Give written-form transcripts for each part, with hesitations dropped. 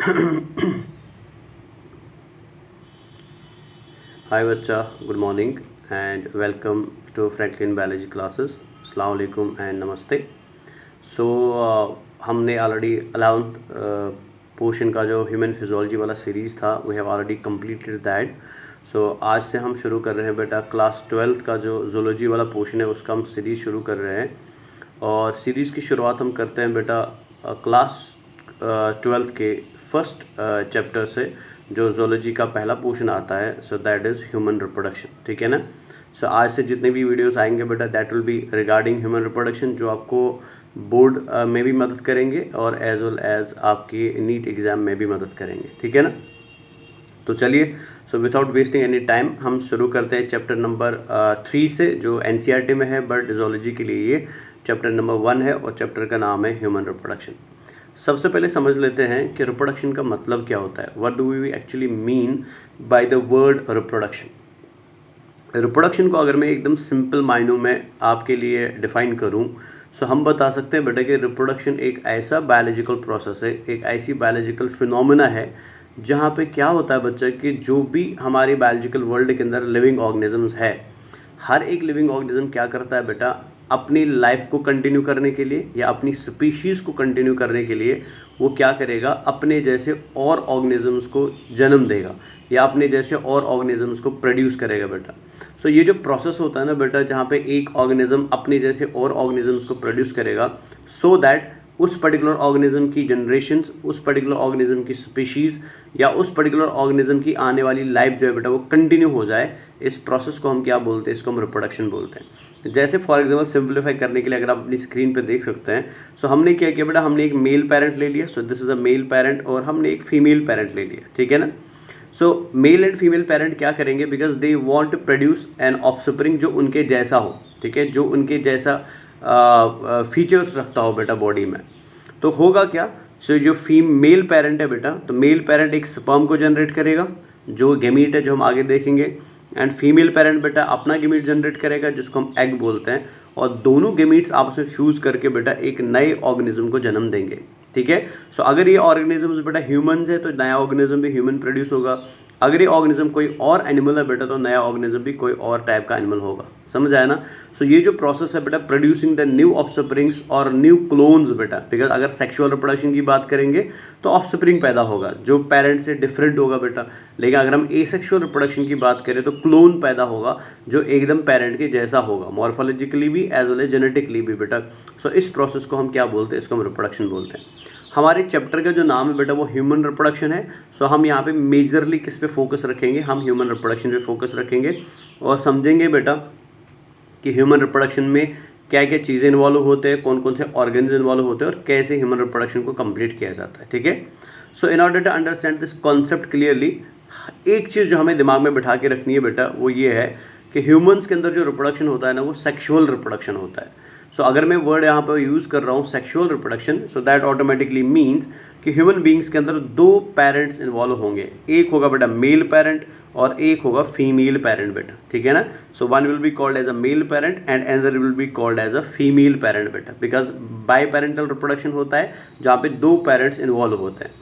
हाय बच्चा, good morning and welcome to Franklin biology classes. अस्सलाम वालेकुम एंड नमस्ते। सो हमने ऑलरेडी 11th पोर्शन का जो ह्यूमन फिजियोलॉजी वाला सीरीज़ था we have already completed that. So आज से हम शुरू कर रहे हैं बेटा क्लास 12th का जो जूलॉजी वाला पोर्शन है उसका हम सीरीज़ शुरू कर रहे हैं। और सीरीज़ की शुरुआत हम करते हैं बेटा क्लास 12th के फर्स्ट चैप्टर से, जो जूलॉजी का पहला पोर्शन आता है। So that is human reproduction, ठीक है ना। सो आज से जितने भी वीडियोस आएंगे बेटा that will be regarding human reproduction, जो आपको बोर्ड में भी मदद करेंगे और एज वेल एज आपकी नीट एग्ज़ाम में भी मदद करेंगे, ठीक है ना। तो चलिए, so without wasting any time हम शुरू करते हैं चैप्टर नंबर 3 से, जो एनसीईआरटी में है, बट जूलॉजी के लिए ये चैप्टर नंबर 1 है और चैप्टर का नाम है ह्यूमन रिप्रोडक्शन। सबसे पहले समझ लेते हैं कि रिप्रोडक्शन का मतलब क्या होता है। What do we actually mean by the word reproduction. Reproduction को अगर मैं एकदम सिंपल मायनों में आपके लिए डिफाइन करूं, सो हम बता सकते हैं बेटा कि रिप्रोडक्शन एक ऐसा बायोलॉजिकल प्रोसेस है, एक ऐसी बायोलॉजिकल फिनोमेना है जहां पे क्या होता है बच्चा कि जो भी हमारे बायोलॉजिकल वर्ल्ड के अंदर लिविंग ऑर्गेनिजम्स है, हर एक लिविंग ऑर्गेनिज्म क्या करता है बेटा, अपनी लाइफ को कंटिन्यू करने के लिए या अपनी स्पीशीज़ को कंटिन्यू करने के लिए वो क्या करेगा, अपने जैसे और ऑर्गेनिजम्स को जन्म देगा या अपने जैसे और ऑर्गेनिजम्स को प्रोड्यूस करेगा बेटा। सो ये जो प्रोसेस होता है ना बेटा, जहाँ पे एक ऑर्गेनिज्म अपने जैसे और ऑर्गेनिजम्स को प्रोड्यूस करेगा सो दैट उस पर्टिकुलर ऑर्गेनिज्म की जनरेशंस, उस पर्टिकुलर ऑर्गेनिज्म की स्पीशीज़ या उस पर्टिकुलर ऑर्गेनिज्म की आने वाली लाइफ जो है बेटा वो कंटिन्यू हो जाए, इस प्रोसेस को हम क्या बोलते हैं, इसको हम रिप्रोडक्शन बोलते हैं। जैसे फॉर एग्जांपल सिंप्लीफाई करने के लिए अगर आप अपनी स्क्रीन पे देख सकते हैं, सो हमने क्या किया बेटा, हमने एक मेल पेरेंट ले लिया, so this is a male parent, और हमने एक फीमेल पेरेंट ले लिया, ठीक है ना। So male and female parent क्या करेंगे, because they want to produce an offspring जो उनके जैसा हो, ठीक है, जो उनके जैसा फीचर्स रखता हो बेटा बॉडी में। तो होगा क्या, सो जो मेल पेरेंट है बेटा, तो मेल पेरेंट एक स्पर्म को जनरेट करेगा जो गेमीट है, जो हम आगे देखेंगे, एंड फीमेल पेरेंट बेटा अपना गेमीट जनरेट करेगा जिसको हम एग बोलते हैं, और दोनों गेमीट्स आपस में फ्यूज़ करके बेटा एक नए ऑर्गेनिज्म को जन्म देंगे, ठीक है। सो अगर ये ऑर्गेनिजम्स बेटा ह्यूमंस है तो नया ऑर्गेनिज्म भी ह्यूमन प्रोड्यूस होगा, अगर ये ऑर्गेनिज्म कोई और एनिमल है बेटा तो नया ऑर्गेनिज्म भी कोई और टाइप का एनिमल होगा, समझ आया ना। सो ये जो प्रोसेस है बेटा प्रोड्यूसिंग द न्यू ऑफस्प्रिंग्स और न्यू क्लोन्स बेटा, बिकॉज अगर सेक्सुअल रिप्रोडक्शन की बात करेंगे तो ऑफस्प्रिंग पैदा होगा जो पेरेंट से डिफरेंट होगा बेटा, लेकिन अगर हम एसेक्सुअल रिप्रोडक्शन की बात करें तो क्लोन पैदा होगा जो एकदम पेरेंट के जैसा होगा, मॉर्फोलॉजिकली भी एज वेल एज जेनेटिकली भी बेटा। सो इस प्रोसेस को हम क्या बोलते हैं, इसको हम रिप्रोडक्शन बोलते हैं। हमारे चैप्टर का जो नाम है बेटा वो ह्यूमन रिप्रोडक्शन है। सो हम यहाँ पे मेजरली किस पे फोकस रखेंगे, हम ह्यूमन रिप्रोडक्शन पे फोकस रखेंगे और समझेंगे बेटा कि ह्यूमन रिप्रोडक्शन में क्या क्या चीज़ें इन्वॉल्व होते हैं, कौन कौन से ऑर्गन्स इन्वॉल्व होते हैं और कैसे ह्यूमन रिप्रोडक्शन को कंप्लीट किया जाता है, ठीक है। So in order to understand this concept clearly, एक चीज़ जो हमें दिमाग में बिठा के रखनी है बेटा वो ये है कि ह्यूमन्स के अंदर जो रिप्रोडक्शन होता है ना वो सेक्शुअल रिप्रोडक्शन होता है। सो अगर मैं वर्ड यहाँ पर यूज़ कर रहा हूँ sexual reproduction, so that automatically means कि ह्यूमन बींग्स के अंदर दो पेरेंट्स इन्वॉल्व होंगे, एक होगा बेटा मेल पेरेंट और एक होगा फीमेल पेरेंट बेटा, ठीक है ना। So one will be called as a male parent and another will be called as a female parent बेटा, बिकॉज बाई पेरेंटल रिप्रोडक्शन होता है जहाँ पे दो पेरेंट्स इन्वॉल्व होते हैं।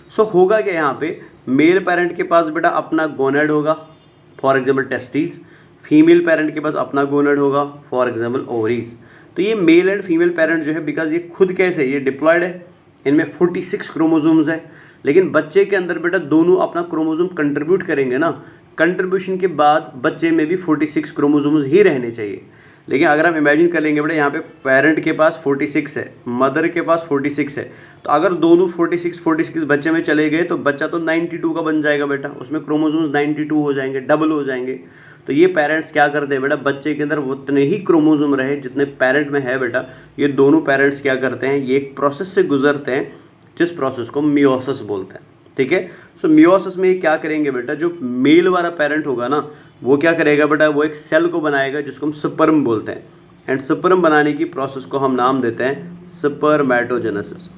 सो होगा क्या, यहाँ पे मेल पेरेंट के पास बेटा अपना गोनेड होगा, for example testis, female parent के पास अपना गोनेड होगा, फॉर एग्जाम्पल ओवरीज। तो ये मेल एंड फीमेल पेरेंट जो है, बिकॉज ये खुद कैसे ये डिप्लॉयड है, इनमें 46 क्रोमोसोम्स है, लेकिन बच्चे के अंदर बेटा दोनों अपना क्रोमोसोम कंट्रीब्यूट करेंगे ना, कंट्रीब्यूशन के बाद बच्चे में भी 46 क्रोमोसोम्स ही रहने चाहिए। लेकिन अगर हम इमेजिन कर लेंगे बेटा यहाँ पे पेरेंट के पास 46 है, मदर के पास 46 है, तो अगर दोनों 46 बच्चे में चले गए तो बच्चा तो 92 का बन जाएगा बेटा, उसमें क्रोमोसोम्स 92 हो जाएंगे, डबल हो जाएंगे। तो ये पेरेंट्स क्या करते हैं बेटा, बच्चे के अंदर उतने ही क्रोमोसोम रहे जितने पेरेंट में है बेटा, ये दोनों पेरेंट्स क्या करते हैं, ये एक प्रोसेस से गुजरते हैं जिस प्रोसेस को मियोसिस बोलते हैं, ठीक है। सो मियोसिस में ये क्या करेंगे बेटा, जो मेल वाला पेरेंट होगा ना वो क्या करेगा बेटा, वो एक सेल को बनाएगा जिसको हम स्पर्म बोलते हैं, एंड स्पर्म बनाने की प्रोसेस को हम नाम देते हैं स्पर्मेटोजेनेसिस,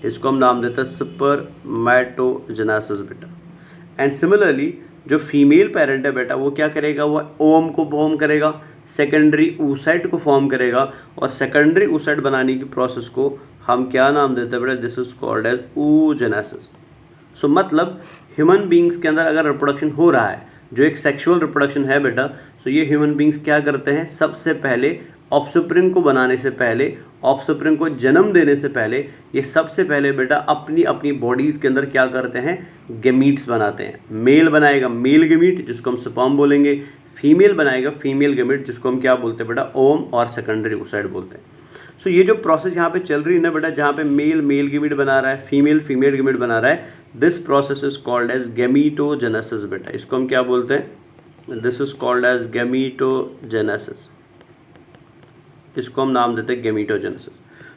इसको हम नाम देते हैं स्पर्मेटोजेनेसिस बेटा। एंड सिमिलरली जो फीमेल पेरेंट है बेटा वो क्या करेगा, वो ओवम को फॉर्म करेगा, सेकेंडरी oocyte को फॉर्म करेगा, और सेकेंडरी oocyte बनाने की प्रोसेस को हम क्या नाम देते हैं बेटा, this is called as oogenesis। So मतलब ह्यूमन बींग्स के अंदर अगर रिप्रोडक्शन हो रहा है, जो एक सेक्सुअल रिप्रोडक्शन है बेटा, सो ये ह्यूमन बींग्स क्या करते हैं, सबसे पहले ऑफस्प्रिंग को बनाने से पहले, ऑफस्प्रिंग को जन्म देने से पहले, ये सबसे पहले बेटा अपनी अपनी बॉडीज़ के अंदर क्या करते हैं, गेमीट्स बनाते हैं। मेल बनाएगा मेल गेमीट जिसको हम स्पर्म बोलेंगे, फीमेल बनाएगा फीमेल गेमीट जिसको हम क्या बोलते हैं बेटा, ओम और सेकेंडरी ओसाइड बोलते हैं। सो ये जो प्रोसेस यहाँ पे चल रही है ना बेटा, जहाँ पे मेल मेल गेमीट बना रहा है, फीमेल फीमेल गेमीट बना रहा है, this process is called as gametogenesis बेटा। इसको हम क्या बोलते हैं, this is called as gametogenesis. इसको हम नाम देते हैं गैमीटोजेनेसिस।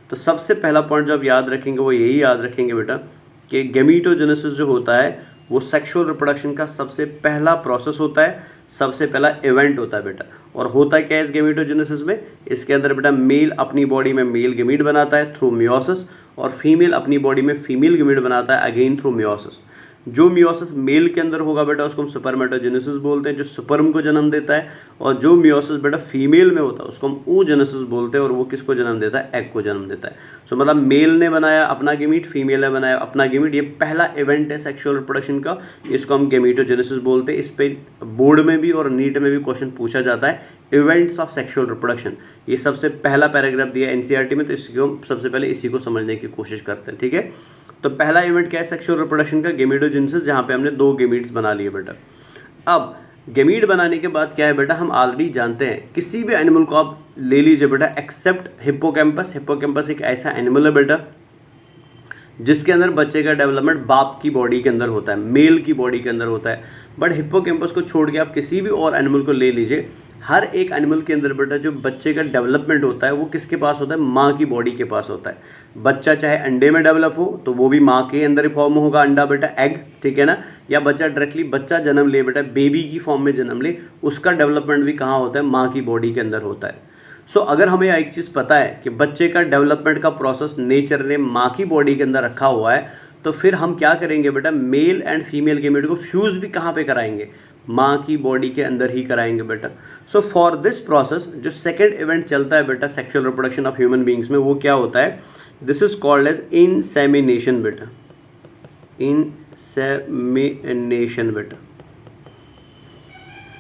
तो सबसे पहला पॉइंट जो आप याद रखेंगे वो यही याद रखेंगे बेटा कि गैमीटोजेनेसिस जो होता है वो सेक्सुअल रिप्रोडक्शन का सबसे पहला प्रोसेस होता है, सबसे पहला इवेंट होता है बेटा। और होता है क्या इस गैमीटोजेनेसिस में, इसके अंदर बेटा मेल अपनी बॉडी में मेल गेमीट बनाता है थ्रू मियोसिस, और फीमेल अपनी बॉडी में फीमेल गेमीट बनाता है अगेन थ्रू मियोसिस। जो मियोसिस मेल के अंदर होगा बेटा उसको हम स्पर्मेटोजेनेसिस बोलते हैं, जो स्पर्म को जन्म देता है, और जो मियोसिस बेटा फीमेल में होता है उसको हम oogenesis बोलते हैं, और वो किसको जन्म देता है, एग को जन्म देता है। सो मतलब मेल ने बनाया अपना गेमीट, फीमेल ने बनाया अपना गेमीट, ये पहला इवेंट है सेक्सुअल रिप्रोडक्शन का, इसको हम गैमीटोजेनेसिस बोलते हैं। इस पे बोर्ड में भी और नीट में भी क्वेश्चन पूछा जाता है, इवेंट्स ऑफ सेक्सुअल रिप्रोडक्शन, ये सबसे पहला पैराग्राफ दिया है एनसीईआरटी में, तो इसको हम सबसे पहले इसी को समझने की कोशिश करते हैं, ठीक है। तो पहला इवेंट क्या है सेक्सुअल रिप्रोडक्शन का, गैमीटोजेनेसिस, जहाँ पे हमने 2 गेमीट्स बना लिए बेटा। अब गेमीट बनाने के बाद क्या है बेटा, हम ऑलरेडी जानते हैं किसी भी एनिमल को आप ले लीजिए बेटा एक्सेप्ट हिप्पोकैम्पस। हिप्पोकैम्पस एक ऐसा एनिमल है बेटा जिसके अंदर बच्चे का डेवलपमेंट बाप की बॉडी के अंदर होता है, मेल की बॉडी के अंदर होता है। बट हिप्पोकैम्पस को छोड़ के आप किसी भी और एनिमल को ले लीजिए, हर एक एनिमल के अंदर बेटा जो बच्चे का डेवलपमेंट होता है वो किसके पास होता है, माँ की बॉडी के पास होता है। बच्चा चाहे अंडे में डेवलप हो तो वो भी माँ के अंदर ही फॉर्म होगा, अंडा बेटा एग, ठीक है ना, या बच्चा डायरेक्टली बच्चा जन्म ले बेटा बेबी की फॉर्म में जन्म ले, उसका डेवलपमेंट भी कहाँ होता है, माँ की बॉडी के अंदर होता है। सो अगर हमें एक चीज़ पता है कि बच्चे का डेवलपमेंट का प्रोसेस नेचर ने माँ की बॉडी के अंदर रखा हुआ है, तो फिर हम क्या करेंगे बेटा, मेल एंड फीमेल गेमीट को फ्यूज़ भी कहाँ पे कराएंगे, माँ की बॉडी के अंदर ही कराएंगे बेटा। सो फॉर दिस प्रोसेस जो सेकेंड इवेंट चलता है बेटा sexual reproduction of human beings में, वो क्या होता है, this is called as insemination बेटा, इंसेमिनेशन बेटा,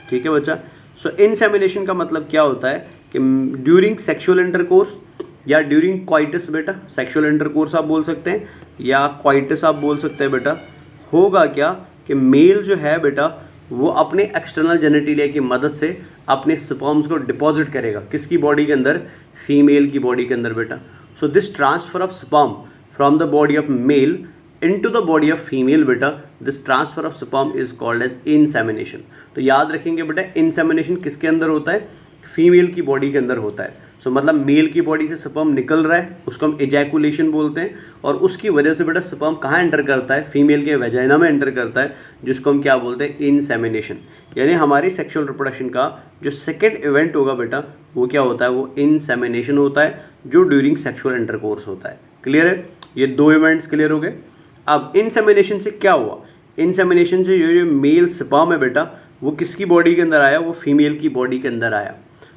ठीक है बच्चा। सो इंसेमिनेशन का मतलब क्या होता है कि ड्यूरिंग सेक्सुअल इंटरकोर्स या ड्यूरिंग क्वाइटस बेटा, सेक्सुअल इंटरकोर्स आप बोल सकते हैं या क्वाइटस आप बोल सकते हैं बेटा, होगा क्या कि मेल जो है बेटा वो अपने एक्सटर्नल जेनेटिलिया की मदद से अपने स्पर्म्स को डिपॉजिट करेगा किसकी बॉडी के अंदर, फीमेल की बॉडी के अंदर बेटा। So this transfer of sperm from the body of male into the body of female बेटा, this transfer of sperm is called as insemination. तो याद रखेंगे बेटा इंसेमिनेशन किसके अंदर होता है, फीमेल की बॉडी के अंदर होता है। सो मतलब मेल की बॉडी से स्पर्म निकल रहा है उसको हम एजैकुलेशन बोलते हैं, और उसकी वजह से बेटा स्पर्म कहाँ एंटर करता है, फीमेल के वेजाइना में एंटर करता है, जिसको हम क्या बोलते हैं, इंसेमिनेशन। यानी हमारी सेक्सुअल रिप्रोडक्शन का जो सेकेंड इवेंट होगा बेटा वो क्या होता है, वो इंसेमिनेशन होता है, जो ड्यूरिंग सेक्सुअल इंटरकोर्स होता है। क्लियर है, ये 2 इवेंट्स क्लियर हो गए। अब इंसेमिनेशन से क्या हुआ, इंसेमिनेशन से जो मेल स्पर्म है बेटा वो किसकी बॉडी के अंदर आया, वो फीमेल की बॉडी के अंदर आया।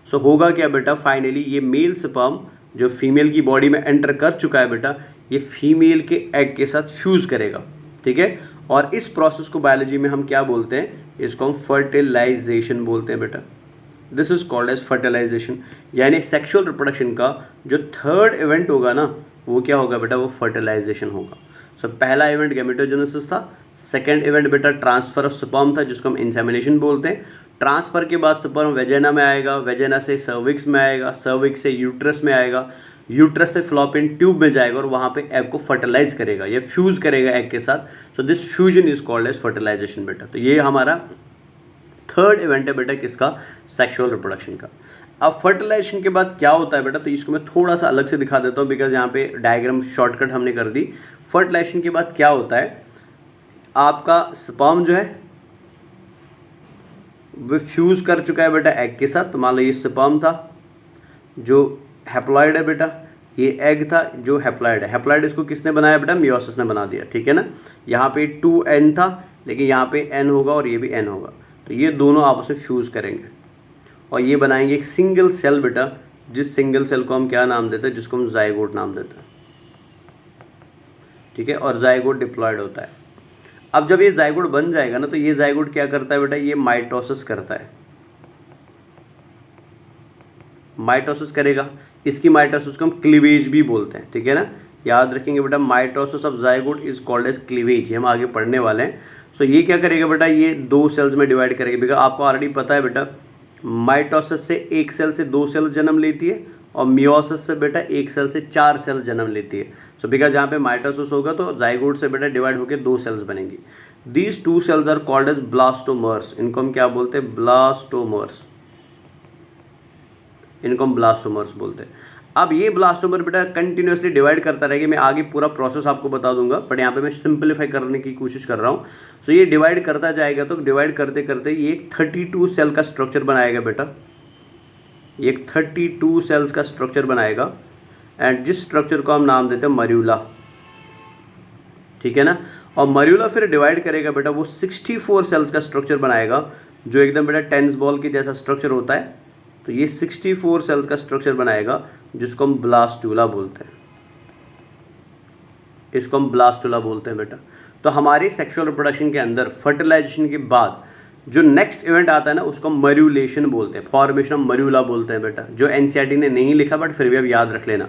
सो होगा क्या बेटा, फाइनली ये मेल स्पर्म जो फीमेल की बॉडी में एंटर कर चुका है बेटा, ये फीमेल के एग के साथ फ्यूज़ करेगा, ठीक है। और इस प्रोसेस को बायोलॉजी में हम क्या बोलते हैं, इसको हम फर्टिलाइजेशन बोलते हैं बेटा। This is called as fertilisation. यानी सेक्सुअल रिप्रोडक्शन का जो थर्ड इवेंट होगा ना वो क्या होगा बेटा, वो फर्टिलाइजेशन होगा। सो पहला इवेंट गैमेटोजेनेसिस था, सेकेंड इवेंट बेटा ट्रांसफर ऑफ स्पर्म था जिसको हम इंसेमिनेशन बोलते हैं। ट्रांसफ़र के बाद स्पर्म वेजेना में आएगा, वेजेना से सर्विक्स में आएगा, सर्विक्स से यूट्रस में आएगा, यूट्रस से फ्लॉपियन ट्यूब में जाएगा और वहाँ पे एग को फर्टिलाइज करेगा या फ्यूज़ करेगा एग के साथ। So this fusion is called as fertilisation बेटा। तो ये हमारा थर्ड इवेंट है बेटा किसका, सेक्सुअल रिप्रोडक्शन का। अब फर्टिलाइजेशन के बाद क्या होता है बेटा, तो इसको मैं थोड़ा सा अलग से दिखा देता हूँ बिकॉज यहाँ पे डायग्राम शॉर्टकट हमने कर दी। फर्टिलाइजेशन के बाद क्या होता है, आपका स्पर्म जो है वो फ्यूज़ कर चुका है बेटा एग के साथ। तो मान लो ये स्पर्म था जो हैप्लॉइड है बेटा, ये एग था जो हैप्लॉइड है। हैप्लॉइड इसको किसने बनाया बेटा, मियोसिस ने बना दिया, ठीक है ना। यहाँ पे 2n था लेकिन यहाँ पे n होगा और ये भी n होगा, तो ये दोनों आपस में फ्यूज़ करेंगे और ये बनाएंगे एक सिंगल सेल बेटा, जिस सिंगल सेल को हम क्या नाम देते हैं, जिसको हम जाइगोट नाम देते हैं। ठीक है, और जाइगोट डिप्लॉयड होता है। अब जब ये जाइगोट बन जाएगा ना, तो ये जाइगोट क्या करता है बेटा, ये माइटोसिस करता है, माइटोसिस करेगा। इसकी माइटोसिस को हम क्लीवेज भी बोलते हैं, ठीक है ना, याद रखेंगे बेटा, mitosis of zygote is called as cleavage, ये हम आगे पढ़ने वाले हैं। सो ये क्या करेगा बेटा, ये 2 सेल्स में डिवाइड करेगा, बिकॉज आपको ऑलरेडी पता है बेटा, माइटोसिस से 1 सेल से 2 सेल जन्म लेती है, और मियोसिस से बेटा 1 सेल से 4 सेल जन्म लेती है। सो बिकॉज जहाँ पे माइटोसिस होगा तो जाइगोट से बेटा डिवाइड होकर 2 सेल्स बनेंगी। These 2 cells are called as blastomeres, इनको हम क्या बोलते हैं, ब्लास्टोमर्स, इनको हम ब्लास्टोमर्स बोलते हैं। अब ये ब्लास्टोमर बेटा कंटिन्यूसली डिवाइड करता रहेगा, मैं आगे पूरा प्रोसेस आपको बता दूंगा, बट यहाँ पे मैं सिंपलीफाई करने की कोशिश कर रहा हूँ। सो ये डिवाइड करता जाएगा, तो डिवाइड करते करते ये 32 सेल का स्ट्रक्चर बनाएगा बेटा, ये 32 सेल्स का स्ट्रक्चर बनाएगा, एंड जिस स्ट्रक्चर को हम नाम देते हैं मर्यूला, ठीक है ना। और मर्यूला फिर डिवाइड करेगा बेटा, वो 64 सेल्स का स्ट्रक्चर बनाएगा, जो एकदम बेटा टेनिस बॉल के जैसा स्ट्रक्चर होता है। तो ये 64 सेल्स का स्ट्रक्चर बनाएगा, जिसको हम ब्लास्टुला बोलते हैं, इसको हम ब्लास्टुला बोलते हैं बेटा। तो हमारी सेक्सुअल रिप्रोडक्शन के अंदर फर्टिलाइजेशन के बाद जो नेक्स्ट इवेंट आता है ना, उसको हम मर्यूलेशन बोलते हैं, फॉर्मेशन ऑफ मर्यूला बोलते हैं बेटा, जो एनसीईआरटी ने नहीं लिखा बट फिर भी अब याद रख लेना।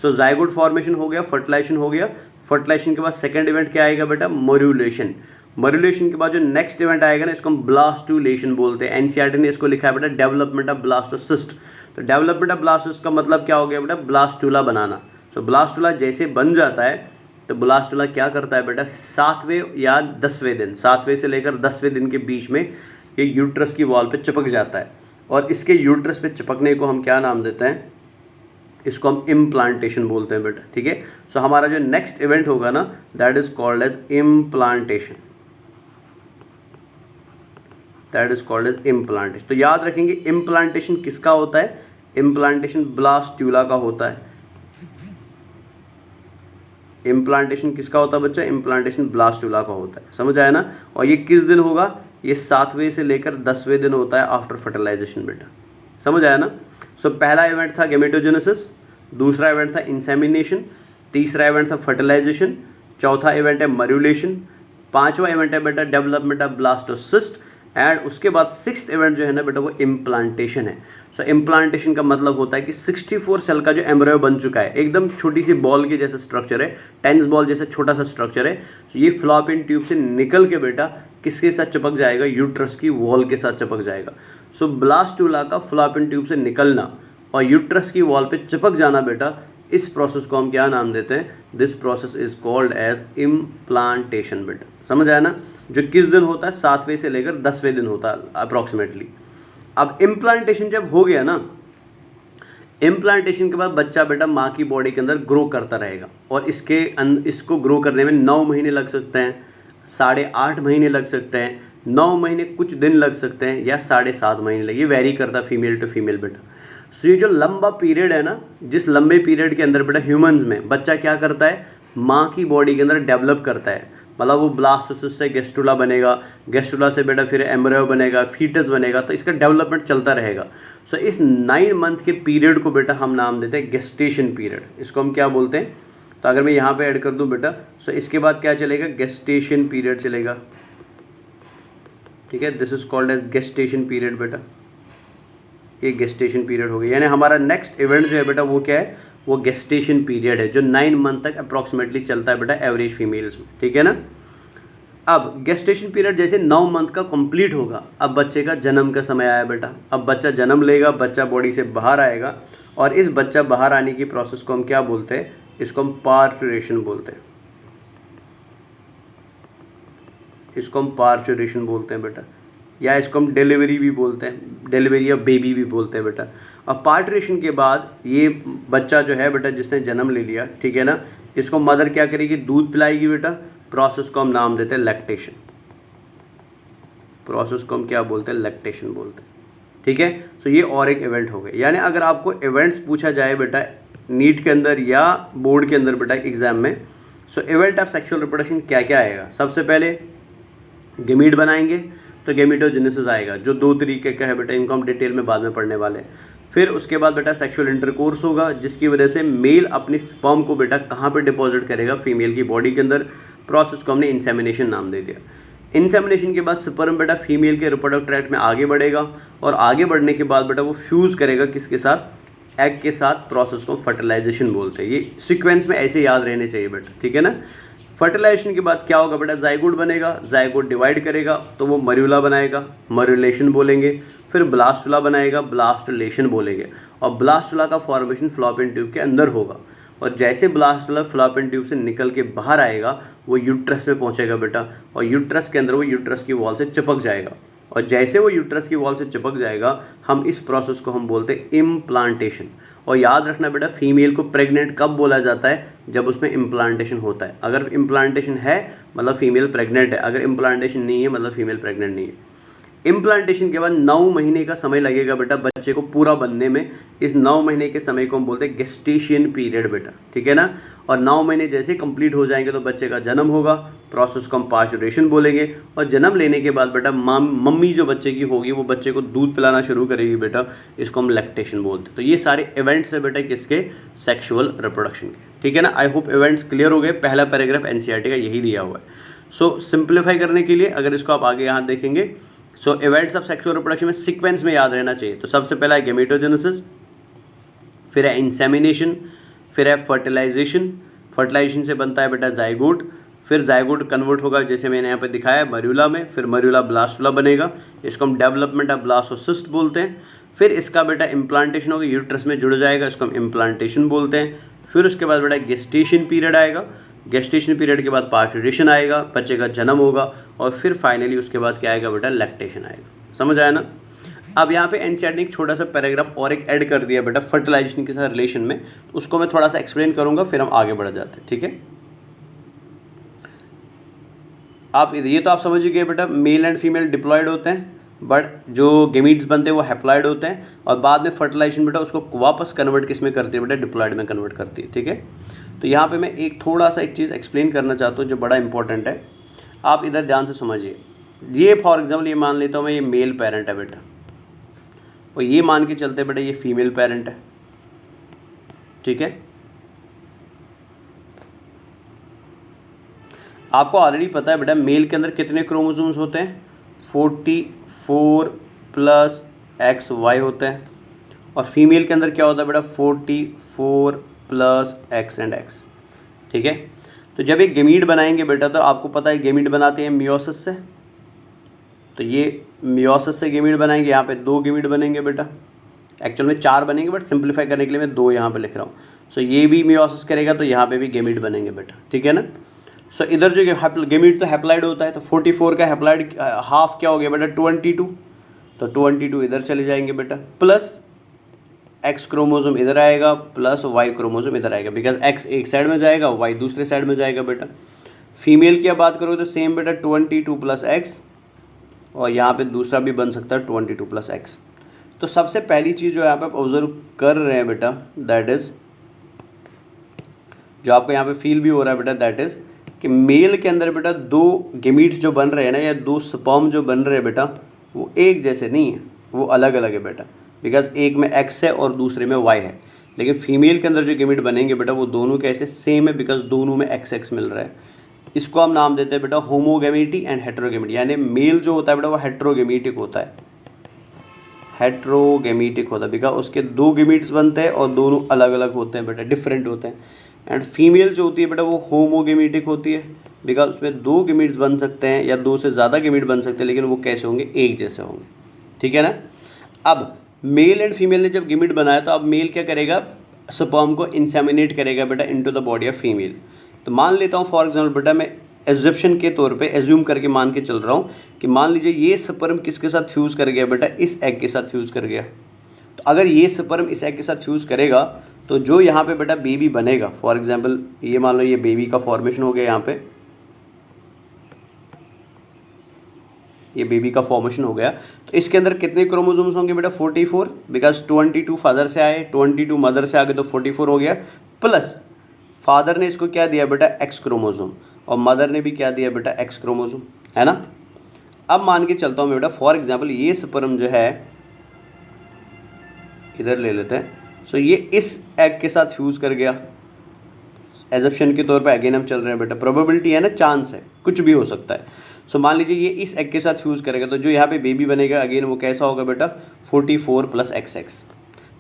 सो जाइगोट फॉर्मेशन हो गया, फर्टिलाइजेशन हो गया, फर्टिलाइजेशन के बाद सेकेंड इवेंट क्या आएगा बेटा, मर्यूलेशन। मर्यूलेशन के बाद जो नेक्स्ट इवेंट आएगा ना, इसको हम ब्लास्टुलेशन बोलते हैं। एनसीईआरटी ने इसको लिखा है बेटा डेवलपमेंट ऑफ ब्लास्टोसिस्ट। तो डेवलपमेंट ऑफ ब्लास्टोसिस्ट का मतलब क्या हो गया बेटा, ब्लास्टुला बनाना। सो ब्लास्टुला जैसे बन जाता है, तो ब्लास्टुला क्या करता है बेटा, 7वें या 10वें दिन, 7वें से लेकर 10वें दिन के बीच में ये यूट्रस की वॉल पे चिपक जाता है, और इसके यूट्रस पे चिपकने को हम क्या नाम देते हैं, इसको हम इम्प्लांटेशन बोलते हैं बेटा, ठीक है। सो हमारा जो नेक्स्ट इवेंट होगा ना, that is called as implantation, that is called as implantation. तो याद रखेंगे इम्प्लांटेशन किसका होता है, इम्प्लांटेशन ब्लास्टुला का होता है। इम्प्लांटेशन किसका होता है बच्चा, इम्प्लांटेशन ब्लास्टुला का होता है, समझ आया ना। और ये किस दिन होगा, ये 7वें से लेकर 10वें दिन होता है आफ्टर फर्टिलाइजेशन बेटा, समझ आया ना। सो पहला इवेंट था गेमेटोजेनेसिस, दूसरा इवेंट था इंसेमिनेशन, तीसरा इवेंट था फर्टिलाइजेशन, चौथा इवेंट है मर्यूलेशन, पांचवा इवेंट है बेटा डेवलपमेंट ऑफ ब्लास्टोसिस्ट, एंड उसके बाद 6th इवेंट जो है ना बेटा, वो इम्प्लांटेशन है। सो इम्प्लांटेशन का मतलब होता है कि 64 सेल का जो एम्ब्रियो बन चुका है, एकदम छोटी सी बॉल के जैसा स्ट्रक्चर है, टेनिस बॉल जैसा छोटा सा स्ट्रक्चर है। सो ये फ्लॉपियन ट्यूब से निकल के बेटा किसके साथ चिपक जाएगा, यूट्रस की वॉल के साथ चिपक जाएगा। सो ब्लास्टुला का फ्लॉपियन ट्यूब से निकलना और यूट्रस की वॉल पे चिपक जाना बेटा, इस प्रोसेस को हम क्या नाम देते हैं, this process is called as implantation बेटा, समझ आया ना। जो किस दिन होता है, 7वें से लेकर 10वें दिन होता है अप्रॉक्सीमेटली। अब इम्प्लांटेशन जब हो गया ना, इम्प्लांटेशन के बाद बच्चा बेटा माँ की बॉडी के अंदर ग्रो करता रहेगा, और इसको ग्रो करने में 9 महीने लग सकते हैं, 8.5 महीने लग सकते हैं, 9 महीने कुछ दिन लग सकते हैं, या 7.5 महीने लगे, ये वेरी करता है फीमेल टू फीमेल बेटा। सो ये जो लंबा पीरियड है ना, जिस लंबे पीरियड के अंदर बेटा ह्यूमंस में बच्चा क्या करता है, माँ की बॉडी के अंदर डेवलप करता है, मतलब वो ब्लास्टोसिस्ट से गेस्टुला बनेगा, गेस्टुला से बेटा फिर एम्ब्रियो बनेगा, फीटस बनेगा, तो इसका डेवलपमेंट चलता रहेगा। सो इस 9 मंथ के पीरियड को बेटा हम नाम देते हैं गेस्टेशन पीरियड, इसको हम क्या बोलते हैं। तो अगर मैं यहाँ पे ऐड कर दूँ बेटा, सो इसके बाद क्या चलेगा, गेस्टेशन पीरियड चलेगा, ठीक है, this is called as gestation period बेटा, ये गेस्टेशन पीरियड हो गया। यानी हमारा नेक्स्ट इवेंट जो है बेटा वो क्या है, वो गेस्टेशन पीरियड है, जो 9 मंथ तक अप्रॉक्सीमेटली चलता है बेटा एवरेज फीमेल्स में, ठीक है ना। अब गेस्टेशन पीरियड जैसे 9 मंथ का कंप्लीट होगा, अब बच्चे का जन्म का समय आया बेटा, अब बच्चा जन्म लेगा, बच्चा बॉडी से बाहर आएगा, और इस बच्चा बाहर आने की प्रोसेस को हम क्या बोलते हैं, इसको हम पार्चुरेशन बोलते हैं, इसको हम पार्चुरेशन बोलते हैं बेटा, या इसको हम डिलीवरी भी बोलते हैं, डिलीवरी ऑफ बेबी भी बोलते हैं बेटा। और पार्टरेशन के बाद ये बच्चा जो है बेटा जिसने जन्म ले लिया, ठीक है ना, इसको मदर क्या करेगी, दूध पिलाएगी बेटा, प्रोसेस को हम नाम देते हैं लैक्टेशन, प्रोसेस को हम क्या बोलते हैं, लैक्टेशन बोलते हैं, ठीक है। सो ये और एक इवेंट हो गए। यानी अगर आपको इवेंट्स पूछा जाए बेटा नीट के अंदर या बोर्ड के अंदर बेटा एग्जाम में, सो इवेंट ऑफ सेक्सुअल रिप्रोडक्शन क्या क्या आएगा, सबसे पहले गेमीट बनाएंगे तो गेमिटोजेनेसिस आएगा, जो 2 तरीके का है बेटा, इनको हम डिटेल में बाद में पढ़ने वाले हैं। फिर उसके बाद बेटा सेक्सुअल इंटरकोर्स होगा, जिसकी वजह से मेल अपनी स्पर्म को बेटा कहाँ पे डिपॉजिट करेगा, फीमेल की बॉडी के अंदर। प्रोसेस को हमने इंसेमिनेशन नाम दे दिया। इंसेमिनेशन के बाद स्पर्म बेटा फीमेल के रिप्रोडक्टिव ट्रैक्ट में आगे बढ़ेगा, और आगे बढ़ने के बाद बेटा वो फ्यूज़ करेगा किसके साथ, एग के साथ। प्रोसेस को फर्टिलाइजेशन बोलते हैं। ये सीक्वेंस में ऐसे याद रहने चाहिए बेटा, ठीक है ना। फर्टिलाइजेशन के बाद क्या होगा बेटा, जाइगोट बनेगा, जाइगोट डिवाइड करेगा तो वो मर्यूला बनाएगा, मर्यूलेशन बोलेंगे। फिर ब्लास्टुला बनाएगा, ब्लास्टुलेशन बोलेंगे। और ब्लास्टुला का फॉर्मेशन फ्लॉपियन ट्यूब के अंदर होगा, और जैसे ब्लास्टुला फ्लॉपियन ट्यूब से निकल के बाहर आएगा वो यूट्रस में पहुंचेगा बेटा, और यूट्रस के अंदर वो यूट्रस की वॉल से चिपक जाएगा। और जैसे वो यूट्रस की वॉल से चिपक जाएगा, हम इस प्रोसेस को हम बोलते हैं इम्प्लांटेशन। और याद रखना बेटा, फीमेल को प्रेग्नेंट कब बोला जाता है, जब उसमें इम्प्लांटेशन होता है। अगर इम्प्लांटेशन है मतलब फीमेल प्रेग्नेंट है, अगर इम्प्लांटेशन नहीं है मतलब फीमेल प्रेग्नेंट नहीं है। इम्प्लांटेशन के बाद 9 महीने का समय लगेगा बेटा बच्चे को पूरा बनने में। इस 9 महीने के समय को हम बोलते हैं गेस्टेशियन पीरियड बेटा, ठीक है ना। और 9 महीने जैसे कंप्लीट हो जाएंगे तो बच्चे का जन्म होगा, प्रोसेस को हम पार्चुरेशन बोलेंगे। और जन्म लेने के बाद बेटा मम्मी जो बच्चे की होगी वो बच्चे को दूध पिलाना शुरू करेगी बेटा, इसको हम लैक्टेशन बोलते हैं। तो ये सारे इवेंट्स है बेटा किसके, सेक्सुअल रिप्रोडक्शन के, ठीक है ना। आई होप इवेंट्स क्लियर हो गए। पहला पैराग्राफ एनसीईआरटी का यही दिया हुआ है। सो सिंप्लीफाई करने के लिए अगर इसको आप आगे यहाँ देखेंगे, सो इवेंट्स ऑफ सेक्सुअल रिप्रोडक्शन में सीक्वेंस में याद रहना चाहिए। तो सबसे पहला है गेमेटोजेनेसिस, फिर है इंसेमिनेशन, फिर है फर्टिलाइजेशन। फर्टिलाइजेशन से बनता है बेटा जाइगोट, फिर जाइगोट कन्वर्ट होगा जैसे मैंने यहाँ पे दिखाया मर्यूला में, फिर मर्यूला ब्लास्टुला बनेगा, इसको हम डेवलपमेंट ऑफ ब्लास्टोसिस्ट बोलते हैं। फिर इसका बेटा इम्प्लांटेशन होगा, यूट्रस में जुड़ जाएगा, इसको हम इम्प्लांटेशन बोलते हैं। फिर उसके बाद बेटा गेस्टेशन पीरियड आएगा, गेस्टेशन पीरियड के बाद पार्चुरेशन आएगा, बच्चे का जन्म होगा, और फिर फाइनली उसके बाद क्या आएगा बेटा, लैक्टेशन आएगा। समझ आया ना। अब यहाँ पे एनसीईआरटी ने एक छोटा सा पैराग्राफ और एक ऐड कर दिया बेटा फर्टिलाइजेशन के साथ रिलेशन में, तो उसको मैं थोड़ा सा एक्सप्लेन करूँगा, फिर हम आगे बढ़ जाते हैं, ठीक है। आप ये तो आप समझ गए बेटा, मेल एंड फीमेल डिप्लॉयड होते हैं, बट जो गेमीट्स बनते हैं वो हैप्लॉयड होते हैं, और बाद में फर्टिलाइजेशन बेटा उसको वापस कन्वर्ट किस में करती है बेटा, डिप्लॉयड में कन्वर्ट करती है, ठीक है। तो यहाँ पे मैं एक थोड़ा सा एक चीज़ एक्सप्लेन करना चाहता हूँ जो बड़ा इंपॉर्टेंट है, आप इधर ध्यान से समझिए। ये फॉर एग्जांपल ये मान लेता हूँ मैं, ये मेल पेरेंट है बेटा, और ये मान के चलते बेटा ये फीमेल पेरेंट है, ठीक है। आपको ऑलरेडी पता है बेटा मेल के अंदर कितने क्रोमोसोम्स होते हैं, 44 प्लस XY होते हैं, और फीमेल के अंदर क्या होता है बेटा, 44 प्लस X एंड X, ठीक है। तो जब एक गेमीट बनाएंगे बेटा, तो आपको पता है गेमीट बनाते हैं मियोसिस से, तो ये मियोसिस से गेमीट बनाएंगे। यहाँ पे 2 गेमीट बनेंगे बेटा, एक्चुअल में 4 बनेंगे, बट सिंप्लीफाई करने के लिए मैं 2 यहाँ पे लिख रहा हूँ। सो ये भी मियोसिस करेगा तो यहाँ पे भी गेमीट बनेंगे बेटा, ठीक है ना। सो इधर जो गेमीट तो हैप्लॉइड होता है, तो 44 का हैप्लॉइड हाफ क्या हो गया बेटा, 22, तो 22 इधर चले जाएंगे बेटा, प्लस X क्रोमोसोम इधर आएगा, प्लस Y क्रोमोसोम इधर आएगा, बिकॉज X एक साइड में जाएगा, Y दूसरे साइड में जाएगा बेटा। फीमेल की बात करोगे तो सेम बेटा 22 प्लस X, और यहाँ पे दूसरा भी बन सकता है 22 प्लस X। तो सबसे पहली चीज़ जो यहाँ पे आप ऑब्जर्व कर रहे हैं बेटा, दैट इज़ जो आपको यहाँ पे फील भी हो रहा है बेटा, दैट इज़ कि मेल के अंदर बेटा 2 गेमीट्स जो बन रहे हैं ना, या 2 स्पर्म जो बन रहे हैं बेटा, वो एक जैसे नहीं है, वो अलग अलग है बेटा, बिकॉज एक में X है और दूसरे में Y है। लेकिन फीमेल के अंदर जो गेमीट बनेंगे बेटा वो दोनों कैसे सेम है, बिकॉज दोनों में XX मिल रहा है। इसको हम नाम देते हैं बेटा होमोगेमिटी एंड हेट्रोगेमिटी, यानी मेल जो होता है बेटा वो हेट्रोगेमिटिक होता है, हेट्रोगेमिटिक होता है, बिकॉज उसके 2 गेमीट्स बनते हैं और दोनों अलग अलग होते हैं बेटा, डिफरेंट होते हैं। एंड फीमेल जो होती है बेटा वो होमोगेमिटिक होती है, बिकॉज उसमें 2 गेमीट्स बन सकते हैं या 2 से ज़्यादा गेमीट बन सकते हैं, लेकिन वो कैसे होंगे, एक जैसे होंगे, ठीक है ना। अब मेल एंड फीमेल ने जब गेमीट बनाया, तो अब मेल क्या करेगा, स्पर्म को इंसेमिनेट करेगा बेटा into the body of female. तो मान लेता हूँ फॉर एग्जांपल बेटा, मैं एज्यूप्शन के तौर पे एज्यूम करके मान के चल रहा हूँ कि मान लीजिए ये स्पर्म किसके साथ फ्यूज़ कर गया बेटा, इस एग के साथ फ्यूज़ कर गया। तो अगर ये स्पर्म इस एग के साथ फ्यूज़ करेगा, तो जो यहाँ पे बेटा बेबी बनेगा, फॉर एग्जांपल ये मान लो ये बेबी का फॉर्मेशन हो गया, यहाँ पे ये बेबी का फॉर्मेशन हो गया। तो इसके अंदर कितने क्रोमोसोम्स होंगे बेटा, 44, बिकॉज 22 फादर से आए, 22 मदर से आ गए, तो 44 हो गया, प्लस फादर ने इसको क्या दिया बेटा, X क्रोमोसोम, और मदर ने भी क्या दिया बेटा, X क्रोमोसोम, है ना। अब मान के चलता हूँ मैं बेटा, फॉर एग्जांपल ये स्पर्म जो है इधर ले लेते हैं। सो ये इस एग के साथ फ्यूज़ कर गया, एजप्शन के तौर पे अगेन हम चल रहे हैं बेटा, प्रोबेबिलिटी है ना, चांस है, कुछ भी हो सकता है। सो मान लीजिए ये इस एग के साथ फ्यूज़ करेगा, तो जो यहाँ पे बेबी बनेगा अगेन वो कैसा होगा बेटा, 44 + XX।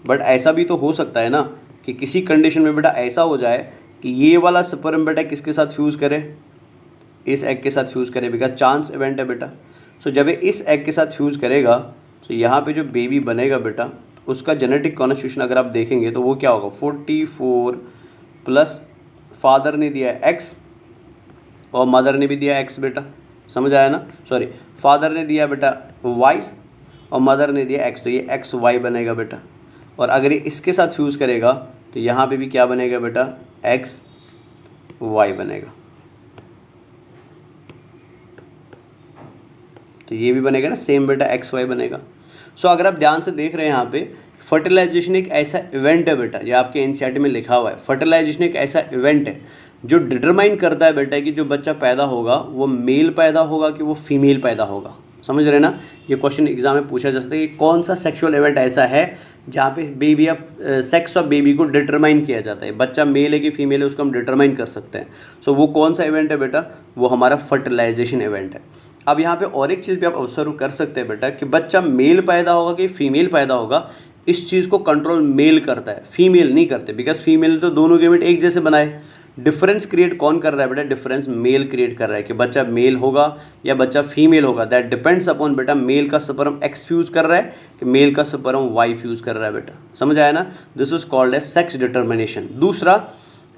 बट ऐसा भी तो हो सकता है ना कि किसी कंडीशन में बेटा ऐसा हो जाए कि ये वाला स्पर्म बेटा किसके साथ फ्यूज़ करे, इस एग के साथ फ्यूज़ करे, बिकॉज चांस इवेंट है बेटा। सो जब ये इस एग के साथ फ्यूज़ करेगा तो यहाँ पे जो बेबी बनेगा बेटा उसका जेनेटिक कॉन्स्टिट्यूशन अगर आप देखेंगे तो वो क्या होगा, 44 प्लस फादर ने दिया है x और मदर ने भी दिया x बेटा, समझ आया ना, सॉरी फादर ने दिया बेटा y और मदर ने दिया x, तो ये XY बनेगा बेटा। और अगर ये इसके साथ फ्यूज़ करेगा तो यहाँ पे भी क्या बनेगा बेटा, XY बनेगा, तो ये भी बनेगा ना सेम बेटा, XY बनेगा। सो अगर आप ध्यान से देख रहे हैं यहाँ पे, फर्टिलाइजेशन एक ऐसा इवेंट है बेटा, ये आपके एनसीईआरटी में लिखा हुआ है, फर्टिलाइजेशन एक ऐसा इवेंट है जो डिटरमाइन करता है बेटा कि जो बच्चा पैदा होगा वो मेल पैदा होगा कि वो फीमेल पैदा होगा। समझ रहे ना, ये क्वेश्चन एग्जाम में पूछा जा सकता है कि कौन सा सेक्सुअल इवेंट ऐसा है जहाँ पे बेबी या सेक्स ऑफ बेबी को डिटरमाइन किया जाता है, बच्चा मेल है कि फीमेल है उसको हम डिटरमाइन कर सकते हैं। सो वो कौन सा इवेंट है बेटा, वो हमारा फर्टिलाइजेशन इवेंट है। अब यहाँ पे और एक चीज़ भी आप ऑब्जर्व कर सकते हैं बेटा कि बच्चा मेल पैदा होगा कि फीमेल पैदा होगा, इस चीज़ को कंट्रोल मेल करता है, फीमेल नहीं करते, बिकॉज फीमेल तो दोनों गैमेट एक जैसे बनाए। डिफरेंस क्रिएट कौन कर रहा है बेटा, डिफरेंस मेल क्रिएट कर रहा है कि बच्चा मेल होगा या बच्चा फीमेल होगा, दैट डिपेंड्स अपॉन बेटा मेल का स्पर्म X फ्यूज़ कर रहा है कि मेल का स्पर्म Y फ्यूज़ कर रहा है बेटा, समझ आया ना। This is called as sex determination. दूसरा,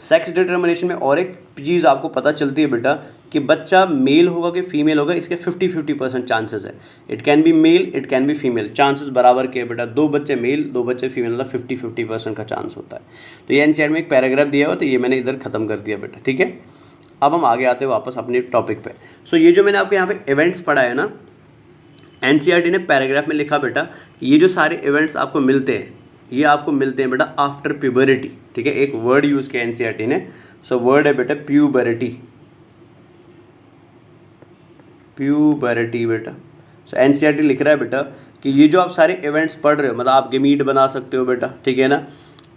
सेक्स डिटर्मिनेशन में और एक चीज़ आपको पता चलती है बेटा कि बच्चा मेल होगा कि फीमेल होगा, इसके 50-50% चांसेस है। It can be male, it can be female, chances बराबर के बेटा, 2 बच्चे मेल 2 बच्चे फीमेल, मतलब 50-50% का चांस होता है। तो ये एनसीईआरटी में एक पैराग्राफ दिया हुआ, तो ये मैंने इधर ख़त्म कर दिया बेटा, ठीक है। अब हम आगे आते हैं वापस अपने टॉपिक पे। सो ये जो मैंने आपको यहाँ पे इवेंट्स पढ़ा है ना, एनसीईआरटी ने पैराग्राफ में लिखा बेटा, ये जो सारे इवेंट्स आपको मिलते हैं ये आपको मिलते हैं बेटा आफ्टर प्यूबरिटी, ठीक है। एक वर्ड यूज़ किया एनसीईआरटी ने, सो वर्ड है बेटा प्यूबरिटी, प्यूबरिटी बेटा। सो एनसीईआरटी लिख रहा है बेटा कि ये जो आप सारे इवेंट्स पढ़ रहे हो, मतलब आप गेमीट बना सकते हो बेटा, ठीक है ना,